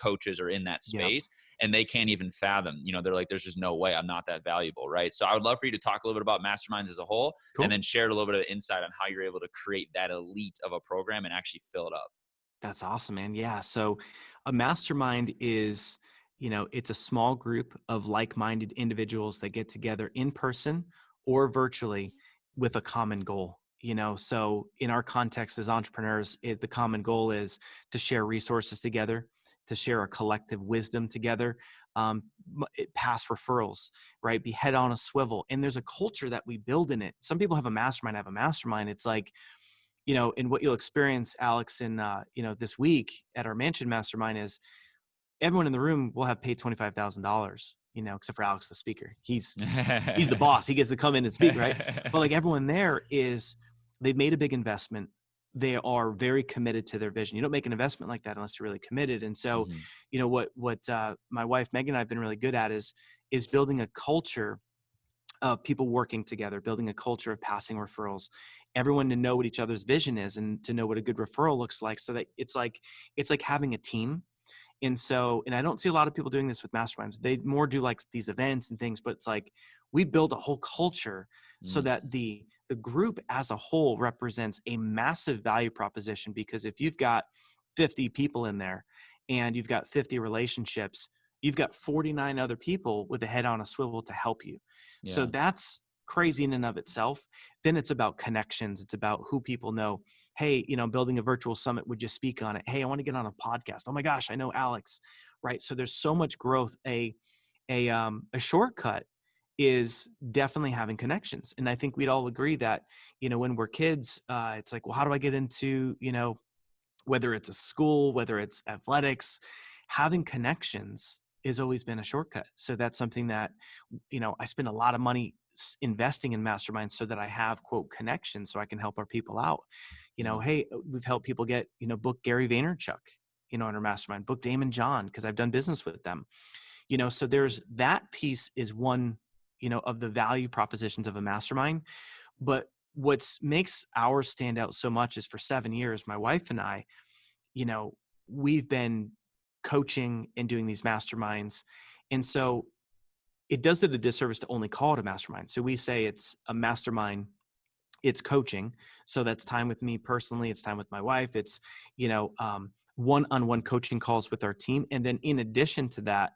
coaches or in that Yep. space, and they can't even fathom, they're like, there's just no way I'm not that valuable. Right. So I would love for you to talk a little bit about masterminds as a whole, and Cool. then share a little bit of insight on how you're able to create that elite of a program and actually fill it up. That's awesome, man. Yeah. So a mastermind is, it's a small group of like-minded individuals that get together in person or virtually with a common goal. So in our context as entrepreneurs, the common goal is to share resources together, to share a collective wisdom together, pass referrals, right? Be head on a swivel. And there's a culture that we build in it. Some people have a mastermind, It's like, and what you'll experience, Alex, in this week at our mansion mastermind is everyone in the room will have paid $25,000, except for Alex, the speaker. He's the boss. He gets to come in and speak, right? But like everyone there they've made a big investment. They are very committed to their vision. You don't make an investment like that unless you're really committed. And so, Mhm. what my wife Megan and I have been really good at is building a culture of people working together, building a culture of passing referrals, everyone to know what each other's vision is and to know what a good referral looks like. So that it's like having a team. And I don't see a lot of people doing this with masterminds. They more do like these events and things, but it's like we build a whole culture so Mm. that the group as a whole represents a massive value proposition. Because if you've got 50 people in there and you've got 50 relationships, you've got 49 other people with a head on a swivel to help you. So Yeah. that's crazy in and of itself. Then it's about connections. It's about who people know. Hey, building a virtual summit, would you speak on it? Hey, I want to get on a podcast. Oh my gosh, I know Alex, right? So there's so much growth. A shortcut is definitely having connections. And I think we'd all agree that, when we're kids, it's like, well, how do I get into, whether it's a school, whether it's athletics, having connections has always been a shortcut. So that's something that, I spend a lot of money investing in masterminds so that I have quote connections so I can help our people out. Mm. Hey, we've helped people get, book Gary Vaynerchuk, in our mastermind, book Damon John, because I've done business with them. So there's that piece is one, of the value propositions of a mastermind. But what makes ours stand out so much is for 7 years, my wife and I, you know, we've been coaching and doing these masterminds. And so it does it a disservice to only call it a mastermind. So we say it's a mastermind, it's coaching. So that's time with me personally. It's time with my wife. It's, one-on-one coaching calls with our team. And then in addition to that,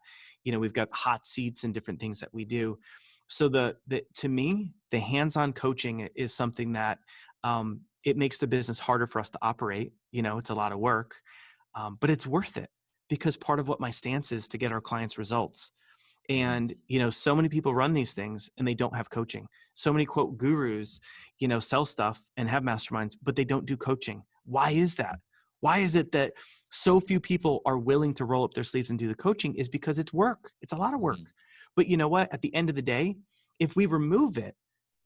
we've got hot seats and different things that we do. So to me, the hands-on coaching is something that it makes the business harder for us to operate. It's a lot of work, but it's worth it because part of what my stance is to get our clients results. Mm. And, so many people run these things and they don't have coaching. So many quote gurus, sell stuff and have masterminds, but they don't do coaching. Why is that? Why is it that so few people are willing to roll up their sleeves and do the coaching? Is because it's work. It's a lot of work. Mm. But you know what? At the end of the day, if we remove it,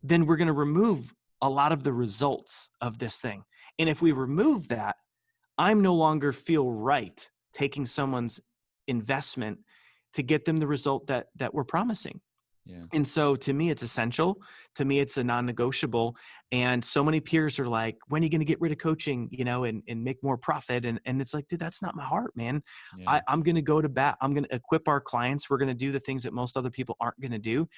then we're going to remove a lot of the results of this thing. And if we remove that, I'm no longer feel right taking someone's investment to get them the result that we're promising. Yeah. And so to me, it's essential. To me, it's a non-negotiable. And so many peers are like, when are you going to get rid of coaching, and make more profit? And it's like, dude, that's not my heart, man. Yeah. I'm going to go to bat. I'm going to equip our clients. We're going to do the things that most other people aren't going to do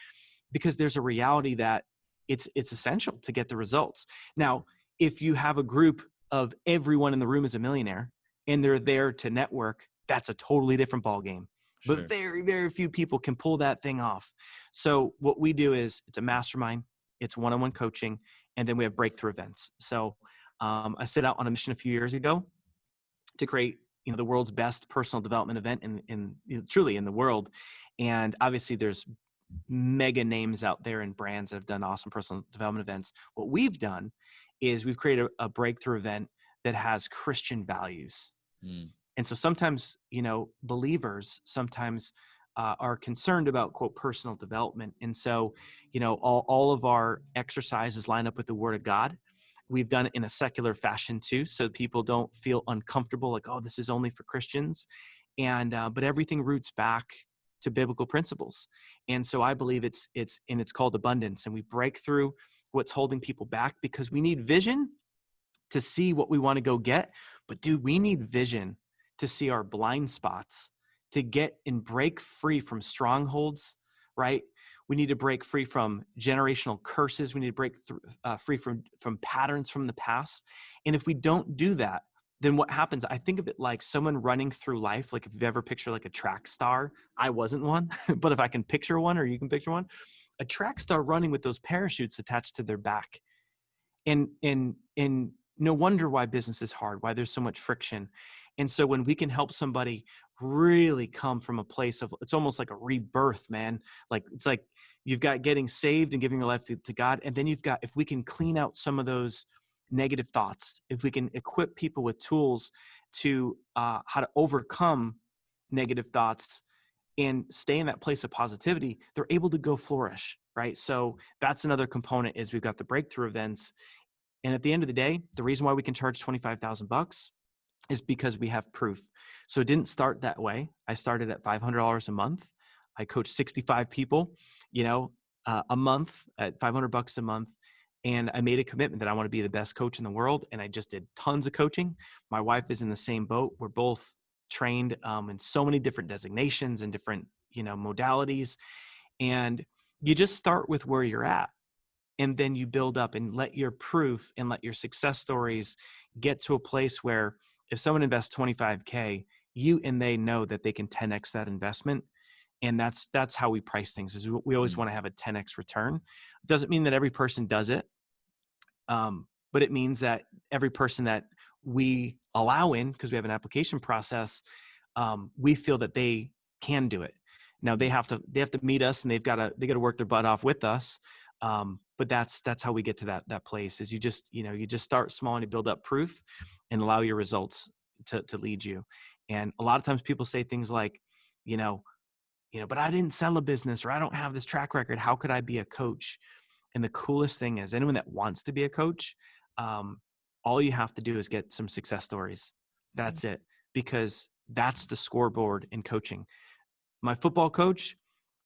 because there's a reality that it's essential to get the results. Now, if you have a group of everyone in the room is a millionaire and they're there to network, that's a totally different ballgame. But Sure. very, very few people can pull that thing off. So what we do is it's a mastermind, it's one-on-one coaching, And then we have breakthrough events. So I set out on a mission a few years ago to create, the world's best personal development event truly in the world. And obviously there's mega names out there and brands that have done awesome personal development events. What we've done is we've created a breakthrough event that has Christian values. And so sometimes, believers sometimes are concerned about, quote, personal development. And so, all of our exercises line up with the Word of God. We've done it in a secular fashion too, so people don't feel uncomfortable, like, oh, this is only for Christians. And but everything roots back to biblical principles. And so I believe it's called abundance. And we break through what's holding people back, because we need vision to see what we want to go get. But dude, we need vision to see our blind spots, to get and break free from strongholds, right? We need to break free from generational curses. We need to break free from patterns from the past. And if we don't do that, then what happens? I think of it like someone running through life. Like if you've ever pictured like a track star, I wasn't one, but if I can picture one, or you can picture one, a track star running with those parachutes attached to their back. And no wonder why business is hard, why there's so much friction. And so when we can help somebody really come from a place of, it's almost like a rebirth, man. Like it's like you've got getting saved and giving your life to God. And then you've got, if we can clean out some of those negative thoughts, if we can equip people with tools to how to overcome negative thoughts and stay in that place of positivity, they're able to go flourish, right? So that's another component, is we've got the breakthrough events. And at the end of the day, the reason why we can charge $25,000 is because we have proof. So it didn't start that way. I started at $500 a month. I coached 65 people, a month at $500 a month. And I made a commitment that I want to be the best coach in the world. And I just did tons of coaching. My wife is in the same boat. We're both trained in so many different designations and different, modalities. And you just start with where you're at. And then you build up and let your proof and let your success stories get to a place where if someone invests $25K, you and they know that they can 10X that investment. And that's how we price things, is we always want to have a 10X return. It doesn't mean that every person does it. But it means that every person that we allow in, because we have an application process, we feel that they can do it. Now they have to meet us, and they got to work their butt off with us. But that's how we get to that place, is you just start small and you build up proof and allow your results to lead you. And a lot of times people say things like, but I didn't sell a business, or I don't have this track record. How could I be a coach? And the coolest thing is, anyone that wants to be a coach, all you have to do is get some success stories. That's it, because that's the scoreboard in coaching. My football coach,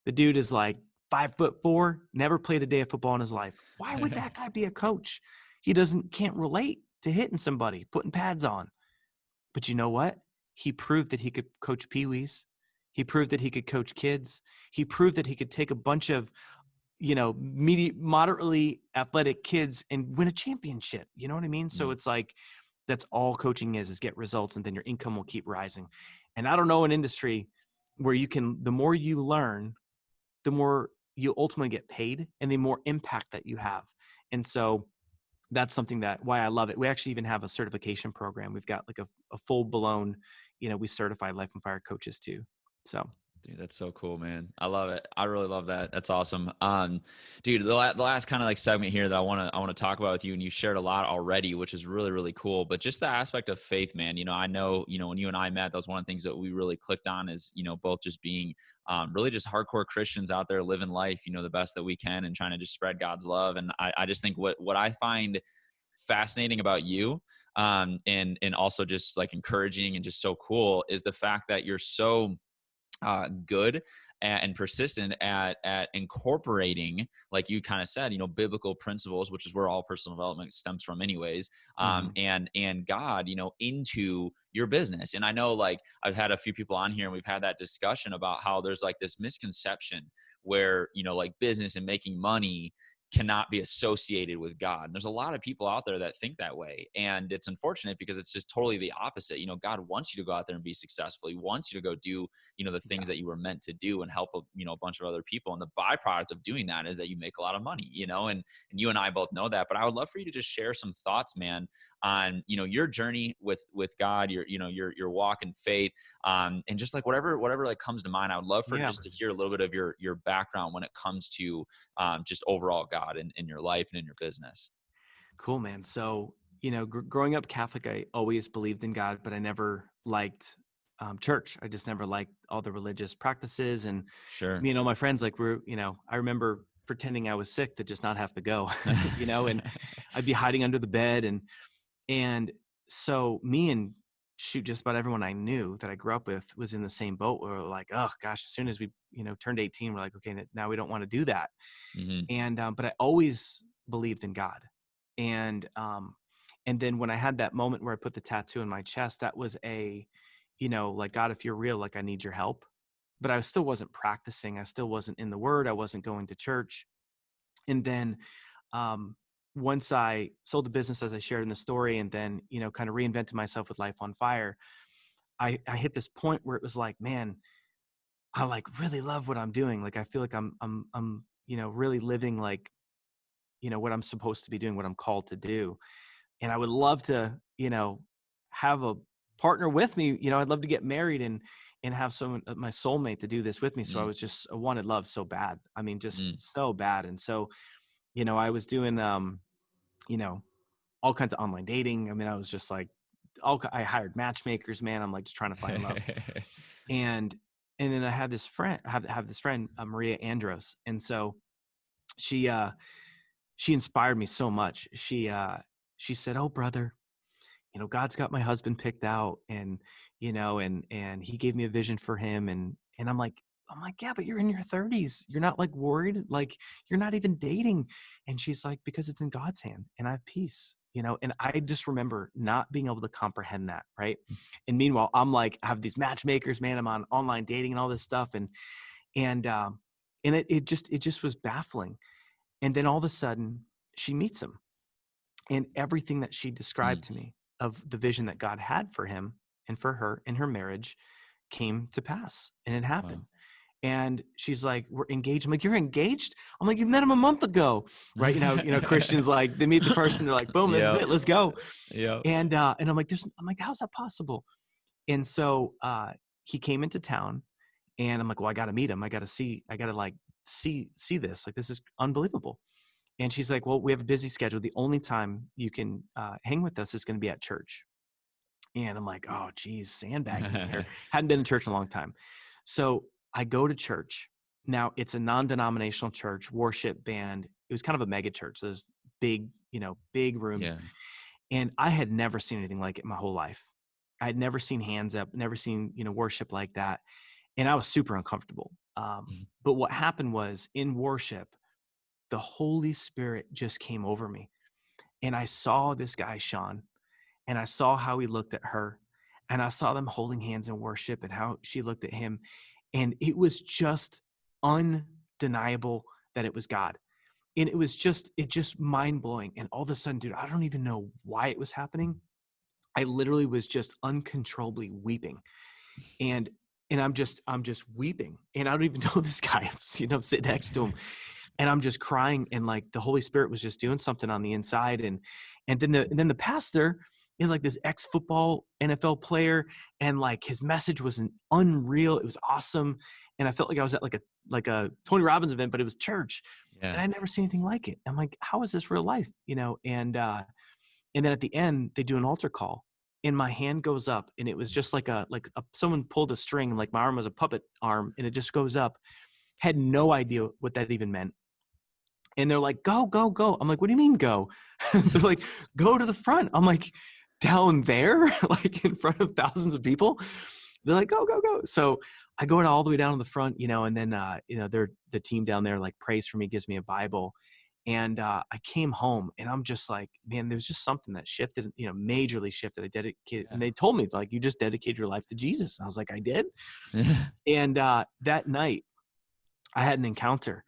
the dude is like 5'4", never played a day of football in his life. Why would that guy be a coach? He can't relate to hitting somebody, putting pads on. But you know what? He proved that he could coach peewees. He proved that he could coach kids. He proved that he could take a bunch of, moderately athletic kids and win a championship. You know what I mean? So it's like, that's all coaching is get results, and then your income will keep rising. And I don't know an industry where the more you learn, the more you ultimately get paid and the more impact that you have. And so that's something why I love it. We actually even have a certification program. We've got like a full blown, we certify Life on Fire coaches too. So. Dude, that's so cool, man. I love it. I really love that. That's awesome. Dude, the last kind of like segment here that I want to talk about with you, and you shared a lot already, which is really, really cool. But just the aspect of faith, man. I know, when you and I met, that was one of the things that we really clicked on, is, both just being really just hardcore Christians out there living life, the best that we can, and trying to just spread God's love. And I just think what I find fascinating about you, and also just like encouraging and just so cool, is the fact that you're so good and persistent at incorporating, like you kind of said, biblical principles, which is where all personal development stems from anyways, and God, into your business. And I know, like, I've had a few people on here and we've had that discussion about how there's like this misconception where, like business and making money cannot be associated with God. And there's a lot of people out there that think that way. And it's unfortunate because it's just totally the opposite. You know, God wants you to go out there and be successful. He wants you to go do, you know, the things that you were meant to do and help, you know, a bunch of other people. And the byproduct of doing that is that you make a lot of money, you know, and you and I both know that. But I would love for you to just share some thoughts, man, on, you know, your journey with God, your, you know, your walk in faith, and just like whatever like comes to mind. I would love for just to hear a little bit of your background when it comes to just overall God in your life and in your business. Cool, man. So, you know, growing up Catholic, I always believed in God, but I never liked church. I just never liked all the religious practices. And Sure. me and all my friends, like you know, I remember pretending I was sick to just not have to go, you know, and I'd be hiding under the bed. And so me and just about everyone I knew that I grew up with was in the same boat. We were like, oh gosh, as soon as we, you know, turned 18, we're like, okay, now we don't want to do that. Mm-hmm. And, but I always believed in God. And then when I had that moment where I put the tattoo in my chest, that was you know, like, God, if you're real, like, I need your help. But I still wasn't practicing. I still wasn't in the word. I wasn't going to church. And then, once I sold the business, as I shared in the story, and then, you know, kind of reinvented myself with Life on Fire, I hit this point where it was like, man, I like really love what I'm doing. Like, I feel like I'm, you know, really living like, you know, what I'm supposed to be doing, what I'm called to do. And I would love to, you know, have a partner with me. You know, I'd love to get married and have someone, my soulmate, to do this with me. So I wanted love so bad. I mean, just so bad. And so, you know, I was doing, you know, all kinds of online dating. I mean, I was just like, I hired matchmakers, man. I'm like just trying to find love. And then I had this friend, have this friend, Maria Andros. And so she inspired me so much. She said, "Oh, brother, you know, God's got my husband picked out, and, you know, and he gave me a vision for him." And I'm like, yeah, but you're in your 30s. You're not like worried. Like, you're not even dating. And she's like, because it's in God's hand and I have peace, you know? And I just remember not being able to comprehend that. Right. And meanwhile, I'm like, I have these matchmakers, man, I'm on online dating and all this stuff. And it just was baffling. And then all of a sudden she meets him, and everything that she described to me of the vision that God had for him and for her in her marriage came to pass, and it happened. Wow. And she's like, "We're engaged." I'm like, "You're engaged?" I'm like, "You met him a month ago." Right. You know, Christians, like, they meet the person, they're like, boom, this is it. Let's go. Yeah. And I'm like, I'm like, how's that possible? And so, he came into town, and I'm like, well, I got to meet him. I got to like see this, like, this is unbelievable. And she's like, well, we have a busy schedule. The only time you can hang with us is going to be at church. And I'm like, oh, geez, sandbagging me here. Hadn't been in church in a long time. So I go to church. Now, it's a non-denominational church, worship band. It was kind of a mega church. So there's big, you know, big room. Yeah. And I had never seen anything like it my whole life. I had never seen hands up, never seen, you know, worship like that. And I was super uncomfortable. But what happened was, in worship, the Holy Spirit just came over me. And I saw this guy, Sean, and I saw how he looked at her, and I saw them holding hands in worship and how she looked at him. And it was just undeniable that it was God. And it just mind blowing. And all of a sudden, dude, I don't even know why it was happening. I literally was just uncontrollably weeping. And I'm just weeping. And I don't even know this guy, you know, I'm sitting next to him. And I'm just crying, and like the Holy Spirit was just doing something on the inside. And then the pastor is like this ex-football NFL player, and like his message was unreal. It was awesome. And I felt like I was at like a Tony Robbins event, but it was church. Yeah. And I never seen anything like it. I'm like, how is this real life? You know? And then at the end they do an altar call, and my hand goes up, and it was just like someone pulled a string, and like my arm was a puppet arm, and it just goes up. Had no idea what that even meant. And they're like, go, go, go. I'm like, what do you mean go? They're like, go to the front. I'm like, down there, like in front of thousands of people. They're like, go, go, go. So I go all the way down to the front, you know, and then, you know, the team down there like prays for me, gives me a Bible. And I came home, and I'm just like, man, there's just something that shifted, you know, majorly shifted. I dedicated, and they told me, like, you just dedicated your life to Jesus. And I was like, I did. And that night I had an encounter.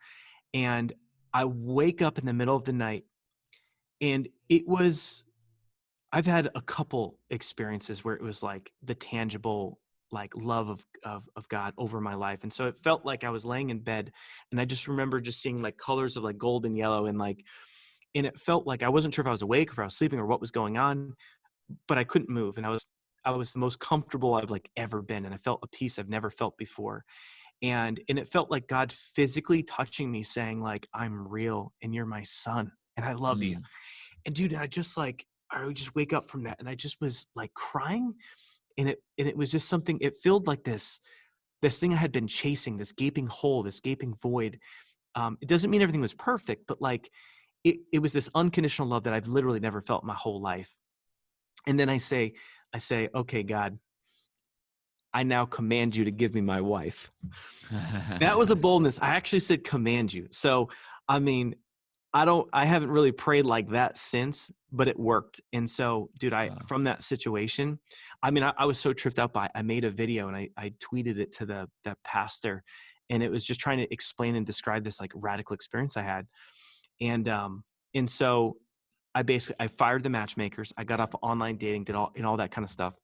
And I wake up in the middle of the night, and I've had a couple experiences where it was like the tangible, like love of God over my life. And so it felt like I was laying in bed, and I just remember just seeing like colors of like gold and yellow, and it felt like I wasn't sure if I was awake or if I was sleeping or what was going on, but I couldn't move. And I was the most comfortable I've like ever been. And I felt a peace I've never felt before. And it felt like God physically touching me, saying like, I'm real and you're my son and I love you. Mm. And dude, I would just wake up from that, and I just was like crying. And it was just something, it filled like this thing I had been chasing, this gaping hole, this gaping void. It doesn't mean everything was perfect, but like it was this unconditional love that I've literally never felt my whole life. And then I say, okay, God, I now command you to give me my wife. That was a boldness. I actually said command you. So, I mean, I haven't really prayed like that since, but it worked. And so, dude, Wow. from that situation, I mean, I was so tripped out by it. I made a video and I tweeted it to the pastor, and it was just trying to explain and describe this like radical experience I had. And so I fired the matchmakers. I got off online dating, did all that kind of stuff.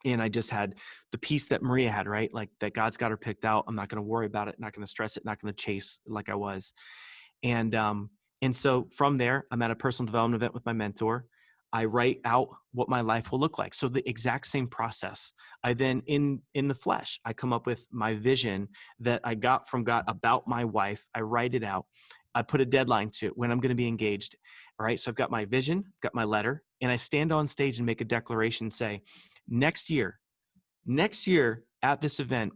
And I just had the peace that Maria had, right? Like that God's got her picked out. I'm not going to worry about it. Not going to stress it. Not going to chase like I was. And so from there, I'm at a personal development event with my mentor. I write out what my life will look like. So the exact same process. I then in the flesh, I come up with my vision that I got from God about my wife. I write it out. I put a deadline to it when I'm going to be engaged. All right. So I've got my vision, got my letter, and I stand on stage and make a declaration, say, next year at this event,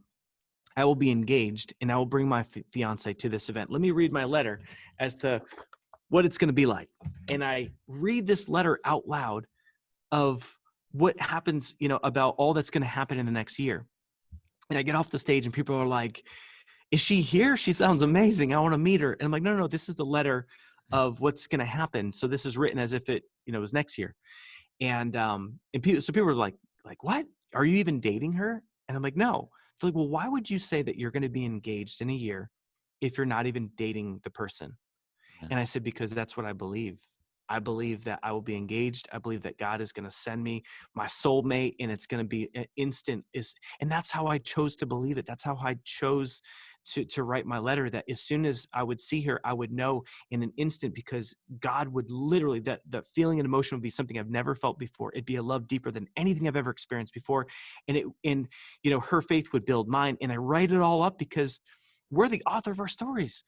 I will be engaged and I will bring my fiance to this event. Let me read my letter as to what it's going to be like. And I read this letter out loud of what happens, about all that's going to happen in the next year. And I get off the stage and people are like, is she here? She sounds amazing. I want to meet her. And I'm like, no, this is the letter of what's going to happen. So this is written as if it, was next year. And people were like, what? Are you even dating her? And I'm like, no. They're like, well, why would you say that you're going to be engaged in a year if you're not even dating the person? Yeah. And I said, because that's what I believe. I believe that I will be engaged. I believe that God is going to send me my soulmate, and it's going to be an instant. And that's how I chose to believe it. That's how I chose to write my letter, that as soon as I would see her, I would know in an instant, because God would literally, that feeling and emotion would be something I've never felt before. It'd be a love deeper than anything I've ever experienced before. And her faith would build mine. And I write it all up because we're the author of our stories.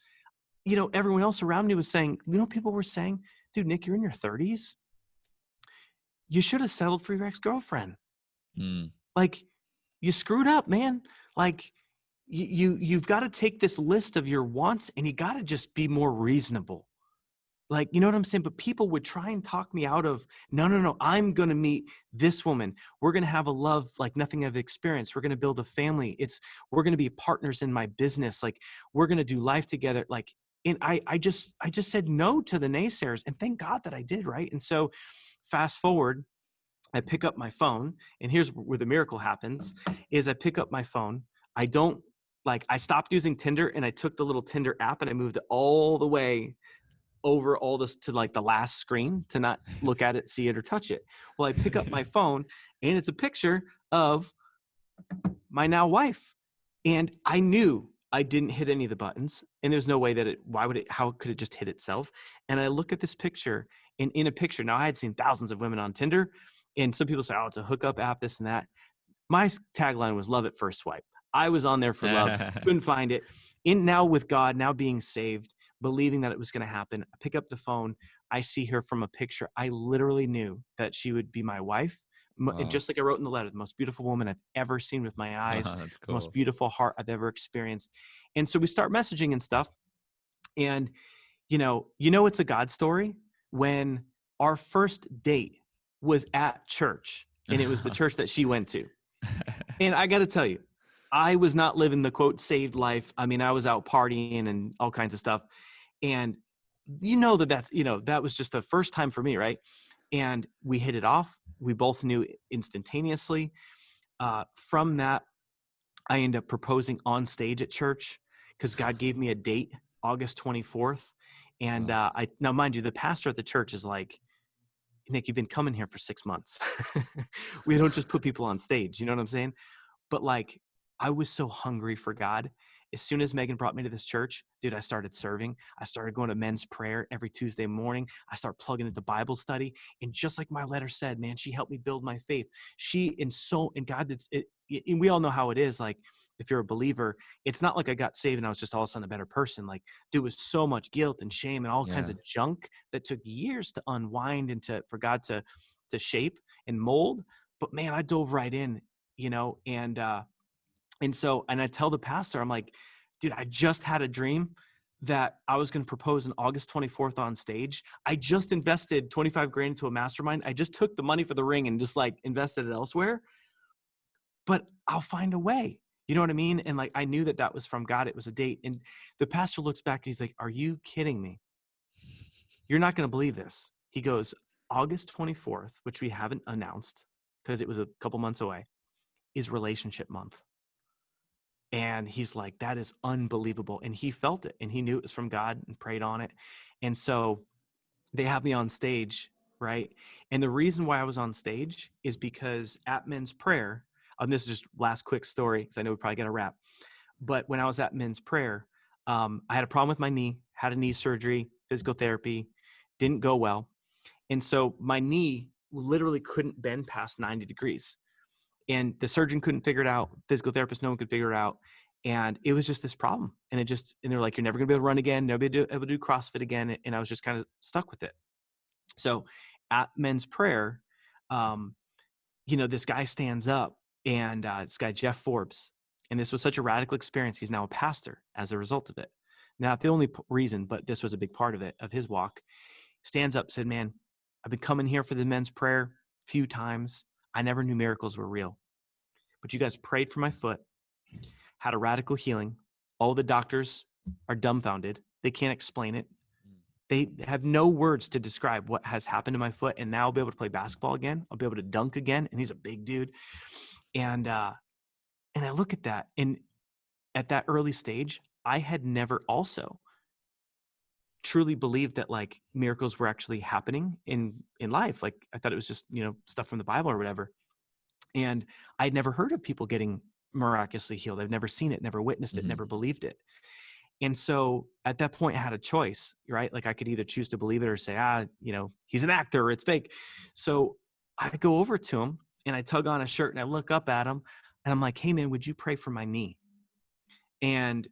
Everyone else around me was saying, people were saying, dude, Nick, you're in your 30s. You should have settled for your ex-girlfriend. Like, you screwed up, man. Like, you've got to take this list of your wants and you got to just be more reasonable. Like, you know what I'm saying? But people would try and talk me out of, no, I'm going to meet this woman. We're going to have a love like nothing I've experienced. We're going to build a family. We're going to be partners in my business. Like, we're going to do life together. Like, and I just said no to the naysayers, and thank God that I did. Right. And so fast forward, I pick up my phone, and here's where the miracle happens is I pick up my phone. I stopped using Tinder, and I took the little Tinder app and I moved it all the way over all this to like the last screen to not look at it, see it, or touch it. Well, I pick up my phone, and it's a picture of my now wife. And I knew I didn't hit any of the buttons, and there's no way that how could it just hit itself? And I look at this picture, and in a picture, now I had seen thousands of women on Tinder, and some people say, oh, it's a hookup app, this and that. My tagline was love at first swipe. I was on there for love, couldn't find it. Now with God, now being saved, believing that it was going to happen, I pick up the phone. I see her from a picture. I literally knew that she would be my wife. Wow. Just like I wrote in the letter, the most beautiful woman I've ever seen with my eyes, That's cool. the most beautiful heart I've ever experienced. And so we start messaging and stuff. And, it's a God story when our first date was at church, and it was the church that she went to. And I got to tell you, I was not living the quote saved life. I mean, I was out partying and all kinds of stuff. And that was just the first time for me. Right. And we hit it off. We both knew instantaneously. From that, I ended up proposing on stage at church because God gave me a date, August 24th. And Wow. now mind you, the pastor at the church is like, Nick, you've been coming here for 6 months. We don't just put people on stage. You know what I'm saying? But like, I was so hungry for God. As soon as Megan brought me to this church, dude, I started serving. I started going to men's prayer every Tuesday morning. I started plugging into Bible study. And just like my letter said, man, she helped me build my faith. And God did it. And we all know how it is. Like, if you're a believer, it's not like I got saved and I was just all of a sudden a better person. Like, there was so much guilt and shame and all kinds Yeah. of junk that took years to unwind and for God to shape and mold. But man, I dove right in, and I tell the pastor, I'm like, dude, I just had a dream that I was going to propose on August 24th on stage. I just invested 25 grand into a mastermind. I just took the money for the ring and just like invested it elsewhere, but I'll find a way. You know what I mean? And like, I knew that was from God. It was a date. And the pastor looks back and he's like, are you kidding me? You're not going to believe this. He goes, August 24th, which we haven't announced because it was a couple months away, is relationship month. And he's like, that is unbelievable. And he felt it and he knew it was from God and prayed on it. And so they have me on stage, right? And the reason why I was on stage is because at men's prayer, and this is just last quick story because I know we probably got to wrap. But when I was at men's prayer, I had a problem with my knee, had a knee surgery, physical therapy, didn't go well. And so my knee literally couldn't bend past 90 degrees. And the surgeon couldn't figure it out. Physical therapist, no one could figure it out. And it was just this problem. And they're like, you're never going to be able to run again. Never be able to do CrossFit again. And I was just kind of stuck with it. So at men's prayer, this guy stands up and this guy, Jeff Forbes, and this was such a radical experience. He's now a pastor as a result of it. Not the only reason, but this was a big part of it, of his walk. Stands up, said, man, I've been coming here for the men's prayer a few times. I never knew miracles were real. But you guys prayed for my foot, had a radical healing. All the doctors are dumbfounded. They can't explain it. They have no words to describe what has happened to my foot. And now I'll be able to play basketball again. I'll be able to dunk again. And he's a big dude. And I look at that. And at that early stage, I had never also truly believed that like miracles were actually happening in life. Like I thought it was just, stuff from the Bible or whatever. And I'd never heard of people getting miraculously healed. I've never seen it, never witnessed it, never believed it. And so at that point I had a choice, right? Like I could either choose to believe it or say, he's an actor, it's fake. So I go over to him and I tug on his shirt and I look up at him and I'm like, hey man, would you pray for my knee? And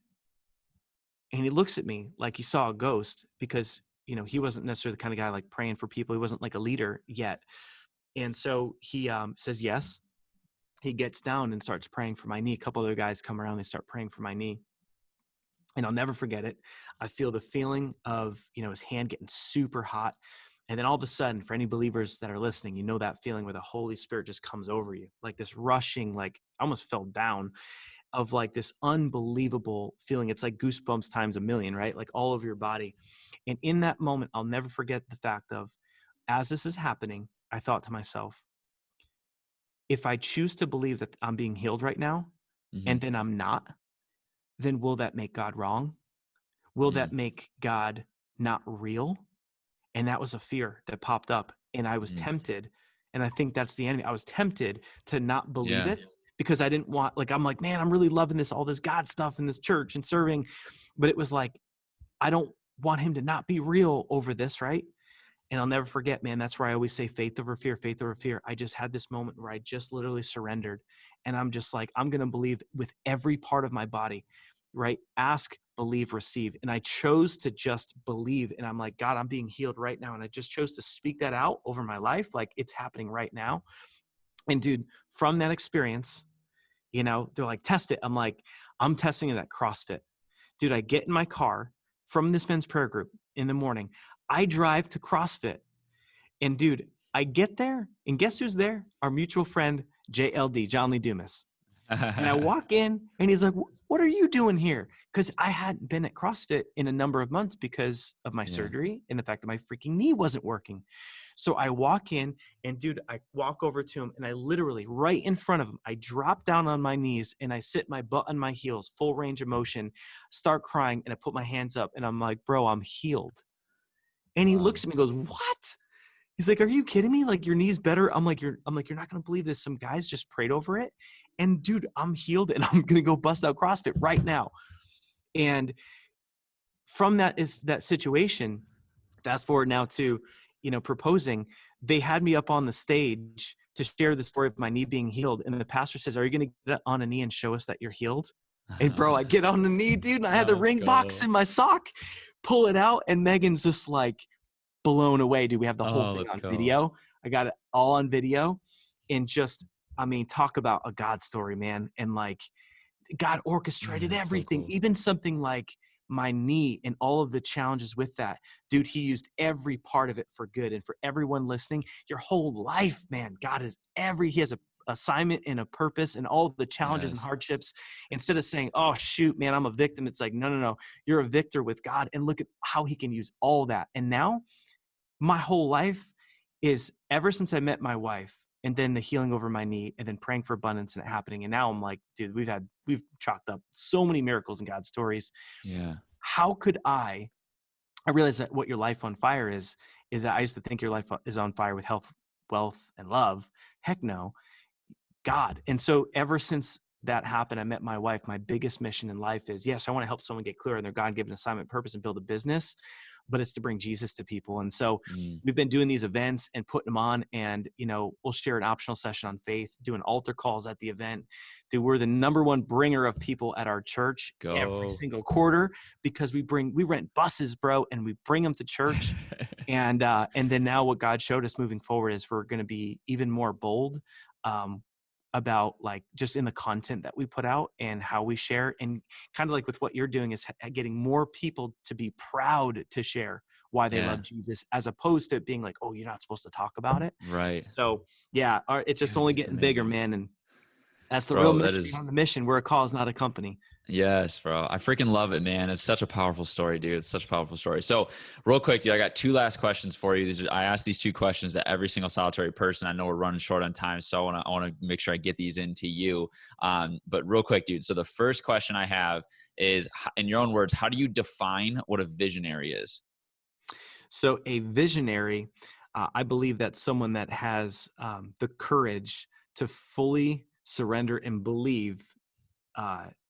he looks at me like he saw a ghost because, he wasn't necessarily the kind of guy like praying for people. He wasn't like a leader yet. And so he says, yes. He gets down and starts praying for my knee. A couple other guys come around, they start praying for my knee. And I'll never forget it. I feel the feeling of, his hand getting super hot. And then all of a sudden, for any believers that are listening, that feeling where the Holy Spirit just comes over you, like this rushing, like I almost fell down, of like this unbelievable feeling. It's like goosebumps times a million, right? Like all over your body. And in that moment, I'll never forget the fact of, as this is happening, I thought to myself, if I choose to believe that I'm being healed right now, and then I'm not, then will that make God wrong? Will that make God not real? And that was a fear that popped up. And I was tempted. And I think that's the enemy. I was tempted to not believe it because I didn't want, like, I'm like, man, I'm really loving this, all this God stuff in this church and serving. But it was like, I don't want him to not be real over this, right? And I'll never forget, man, that's where I always say faith over fear, faith over fear. I just had this moment where I just literally surrendered. And I'm just like, I'm going to believe with every part of my body, right? Ask, believe, receive. And I chose to just believe. And I'm like, God, I'm being healed right now. And I just chose to speak that out over my life. Like it's happening right now. And dude, from that experience, they're like, test it. I'm like, I'm testing it at CrossFit. Dude, I get in my car from this men's prayer group in the morning. I drive to CrossFit and dude, I get there and guess who's there? Our mutual friend, JLD, John Lee Dumas. And I walk in and he's like, what are you doing here? Because I hadn't been at CrossFit in a number of months because of my surgery and the fact that my freaking knee wasn't working. So I walk in and dude, I walk over to him and I literally right in front of him, I drop down on my knees and I sit my butt on my heels, full range of motion, start crying. And I put my hands up and I'm like, bro, I'm healed. And he Wow. looks at me and goes, what? He's like, are you kidding me? Like, your knee's better. You're not going to believe this. Some guys just prayed over it. And dude, I'm healed and I'm going to go bust out CrossFit right now. And from that situation, fast forward now to, proposing, they had me up on the stage to share the story of my knee being healed. And the pastor says, are you going to get on a knee and show us that you're healed? And bro, I get on the knee, dude, and I had the Let's ring box go. in my sock, pull it out. And Megan's just like blown away. Dude, we have the whole Oh, thing let's on go. video. I got it all on video. And just, talk about a God story, man. And like, God Man, orchestrated that's so everything, cool. even something like my knee and all of the challenges with that. Dude, he used every part of it for good. And for everyone listening, your whole life, man, God is he has a assignment and a purpose, and all the challenges and Yes. hardships. Instead of saying, oh shoot, man, I'm a victim, it's like, no, you're a victor with God, and look at how he can use all that. And now my whole life is, ever since I met my wife, and then the healing over my knee, and then praying for abundance and it happening. And now I'm like, dude, we've chalked up so many miracles and God stories. Yeah. How could I realize that what your life on fire is that I used to think your life is on fire with health, wealth, and love. Heck no, God. And so ever since that happened, I met my wife. My biggest mission in life is, yes, I want to help someone get clear on their God-given assignment, purpose, and build a business, but it's to bring Jesus to people. And so Mm. we've been doing these events and putting them on, and, we'll share an optional session on faith, doing altar calls at the event. Dude, we're the number one bringer of people at our church every Go. single quarter, because we rent buses, bro, and we bring them to church. And then now what God showed us moving forward is we're going to be even more bold, um, about like just in the content that we put out and how we share, and kind of like with what you're doing is getting more people to be proud to share why they Yeah. love Jesus, as opposed to it being like, oh, you're not supposed to talk about it. Right. So yeah, it's just Yeah, only that's getting bigger, amazing. man. And that's the real Bro, that mission is behind the mission. We're a cause, not a company. yes, bro. I freaking love it, man. It's such a powerful story, dude. It's such a powerful story. So, real quick, dude, I got two last questions for you. I ask these two questions to every single solitary person. I know we're running short on time, so I want to make sure I get these into you. But real quick, dude. So the first question I have is, in your own words, how do you define what a visionary is? So a visionary, I believe that's someone that has the courage to fully surrender and believe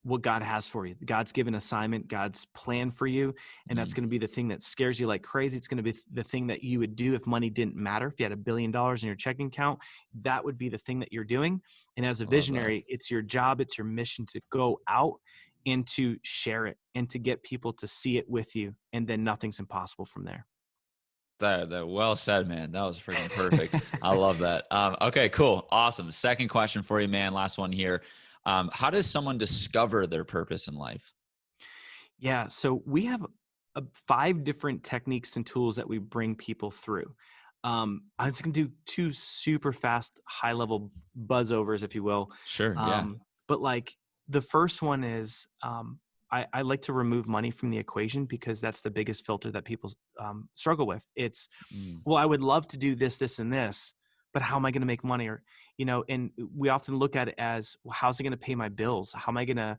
what God has for you. God's given assignment, God's plan for you. And that's Mm, going to be the thing that scares you like crazy. It's going to be the thing that you would do if money didn't matter. If you had $1 billion in your checking account, that would be the thing that you're doing. And as a I love that. visionary, it's your job, it's your mission to go out and to share it and to get people to see it with you. And then nothing's impossible from there. That well said, man. That was freaking perfect. I love that. Okay, cool, awesome. Second question for you, man. Last one here. How does someone discover their purpose in life? Yeah. So we have 5 different techniques and tools that we bring people through. I'm just going to do 2 super fast, high level buzz overs, if you will. Sure. Yeah. But like the first one is, I like to remove money from the equation, because that's the biggest filter that people struggle with. It's, Mm, well, I would love to do this, this, and this, but how am I going to make money? Or, and we often look at it as, well, how's it going to pay my bills? How am I going to,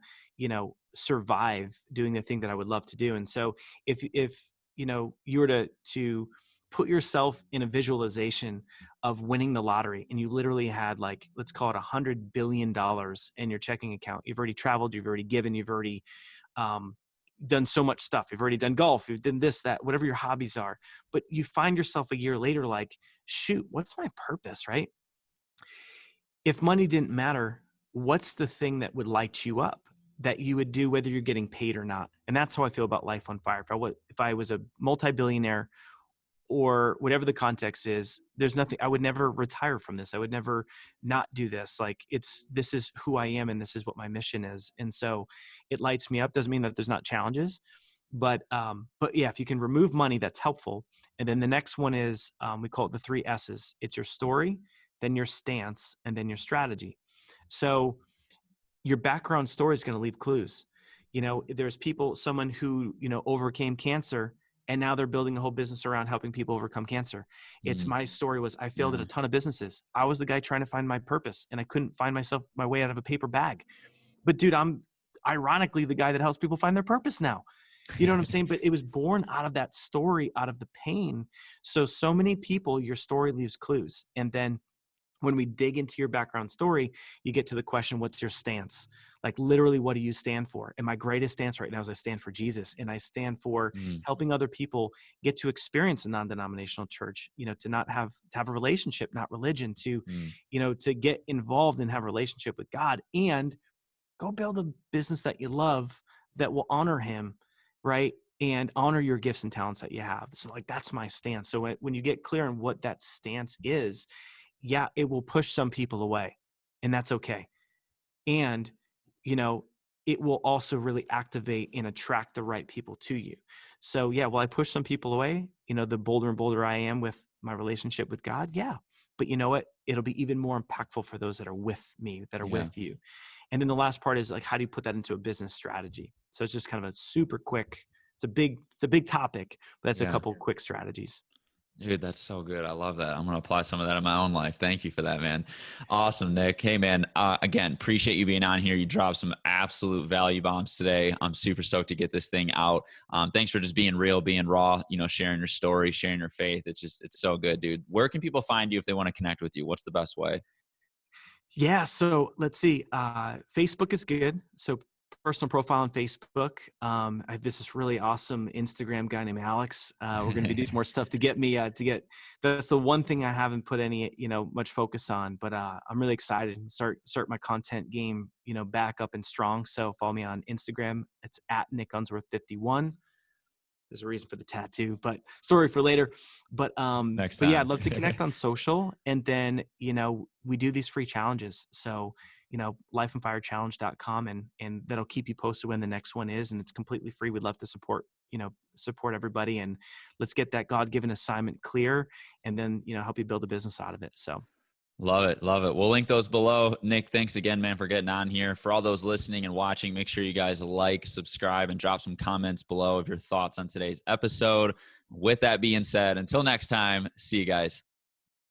survive doing the thing that I would love to do? And so if, you were to put yourself in a visualization of winning the lottery, and you literally had, like, let's call it $100 billion in your checking account. You've already traveled, you've already given, you've already, um, done so much stuff. You've already done golf, you've done this, that, whatever your hobbies are. But you find yourself a year later, like, shoot, what's my purpose, right? If money didn't matter, what's the thing that would light you up, that you would do whether you're getting paid or not? And that's how I feel about life on fire. If I was a multi-billionaire, or whatever the context is, there's nothing, I would never retire from this. I would never not do this. Like, this is who I am, and this is what my mission is. And so it lights me up. Doesn't mean that there's not challenges, but yeah, if you can remove money, that's helpful. And then the next one is, we call it the 3 S's. It's your story, then your stance, and then your strategy. So your background story is going to leave clues. There's someone who, overcame cancer, and now they're building a whole business around helping people overcome cancer. It's, mm, my story was, I failed at yeah. a ton of businesses. I was the guy trying to find my purpose, and I couldn't find my way out of a paper bag. But dude, I'm ironically the guy that helps people find their purpose now. You know what I'm saying? But it was born out of that story, out of the pain. So many people, your story leaves clues. And then when we dig into your background story, you get to the question, what's your stance? Like literally, what do you stand for? And my greatest stance right now is I stand for Jesus, and I stand for Mm, helping other people get to experience a non-denominational church, to have a relationship, not religion, mm. to get involved and have a relationship with God, and go build a business that you love that will honor him, right? And honor your gifts and talents that you have. So like, that's my stance. So when you get clear on what that stance is, yeah, it will push some people away, and that's okay. And, you know, it will also really activate and attract the right people to you. So yeah, will I push some people away? The bolder and bolder I am with my relationship with God. Yeah. But you know what? It'll be even more impactful for those that are with me, that are Yeah. with you. And then the last part is like, how do you put that into a business strategy? So it's just kind of a super quick, it's a big topic, but that's a Yeah. couple of quick strategies. Dude, that's so good. I love that. I'm going to apply some of that in my own life. Thank you for that, man. Awesome, Nick. Hey, man, again, appreciate you being on here. You dropped some absolute value bombs today. I'm super stoked to get this thing out. Thanks for just being real, being raw, sharing your story, sharing your faith. It's so good, dude. Where can people find you if they want to connect with you? What's the best way? Yeah. So let's see. Facebook is good. So personal profile on Facebook. I have this really awesome Instagram guy named Alex. We're going to be doing some more stuff to get me that's the one thing I haven't put any, much focus on, but I'm really excited and start my content game, back up and strong. So follow me on Instagram. It's at Nick Unsworth 51. There's a reason for the tattoo, but story for later. But Next but yeah, time. I'd love to connect on social. And then, we do these free challenges. So, lifeandfirechallenge.com, and that'll keep you posted when the next one is. And it's completely free. We'd love to support everybody, and let's get that God-given assignment clear, and then, help you build a business out of it. So Love it. Love it. We'll link those below. Nick, thanks again, man, for getting on here. For all those listening and watching, make sure you guys like, subscribe, and drop some comments below of your thoughts on today's episode. With that being said, until next time, see you guys.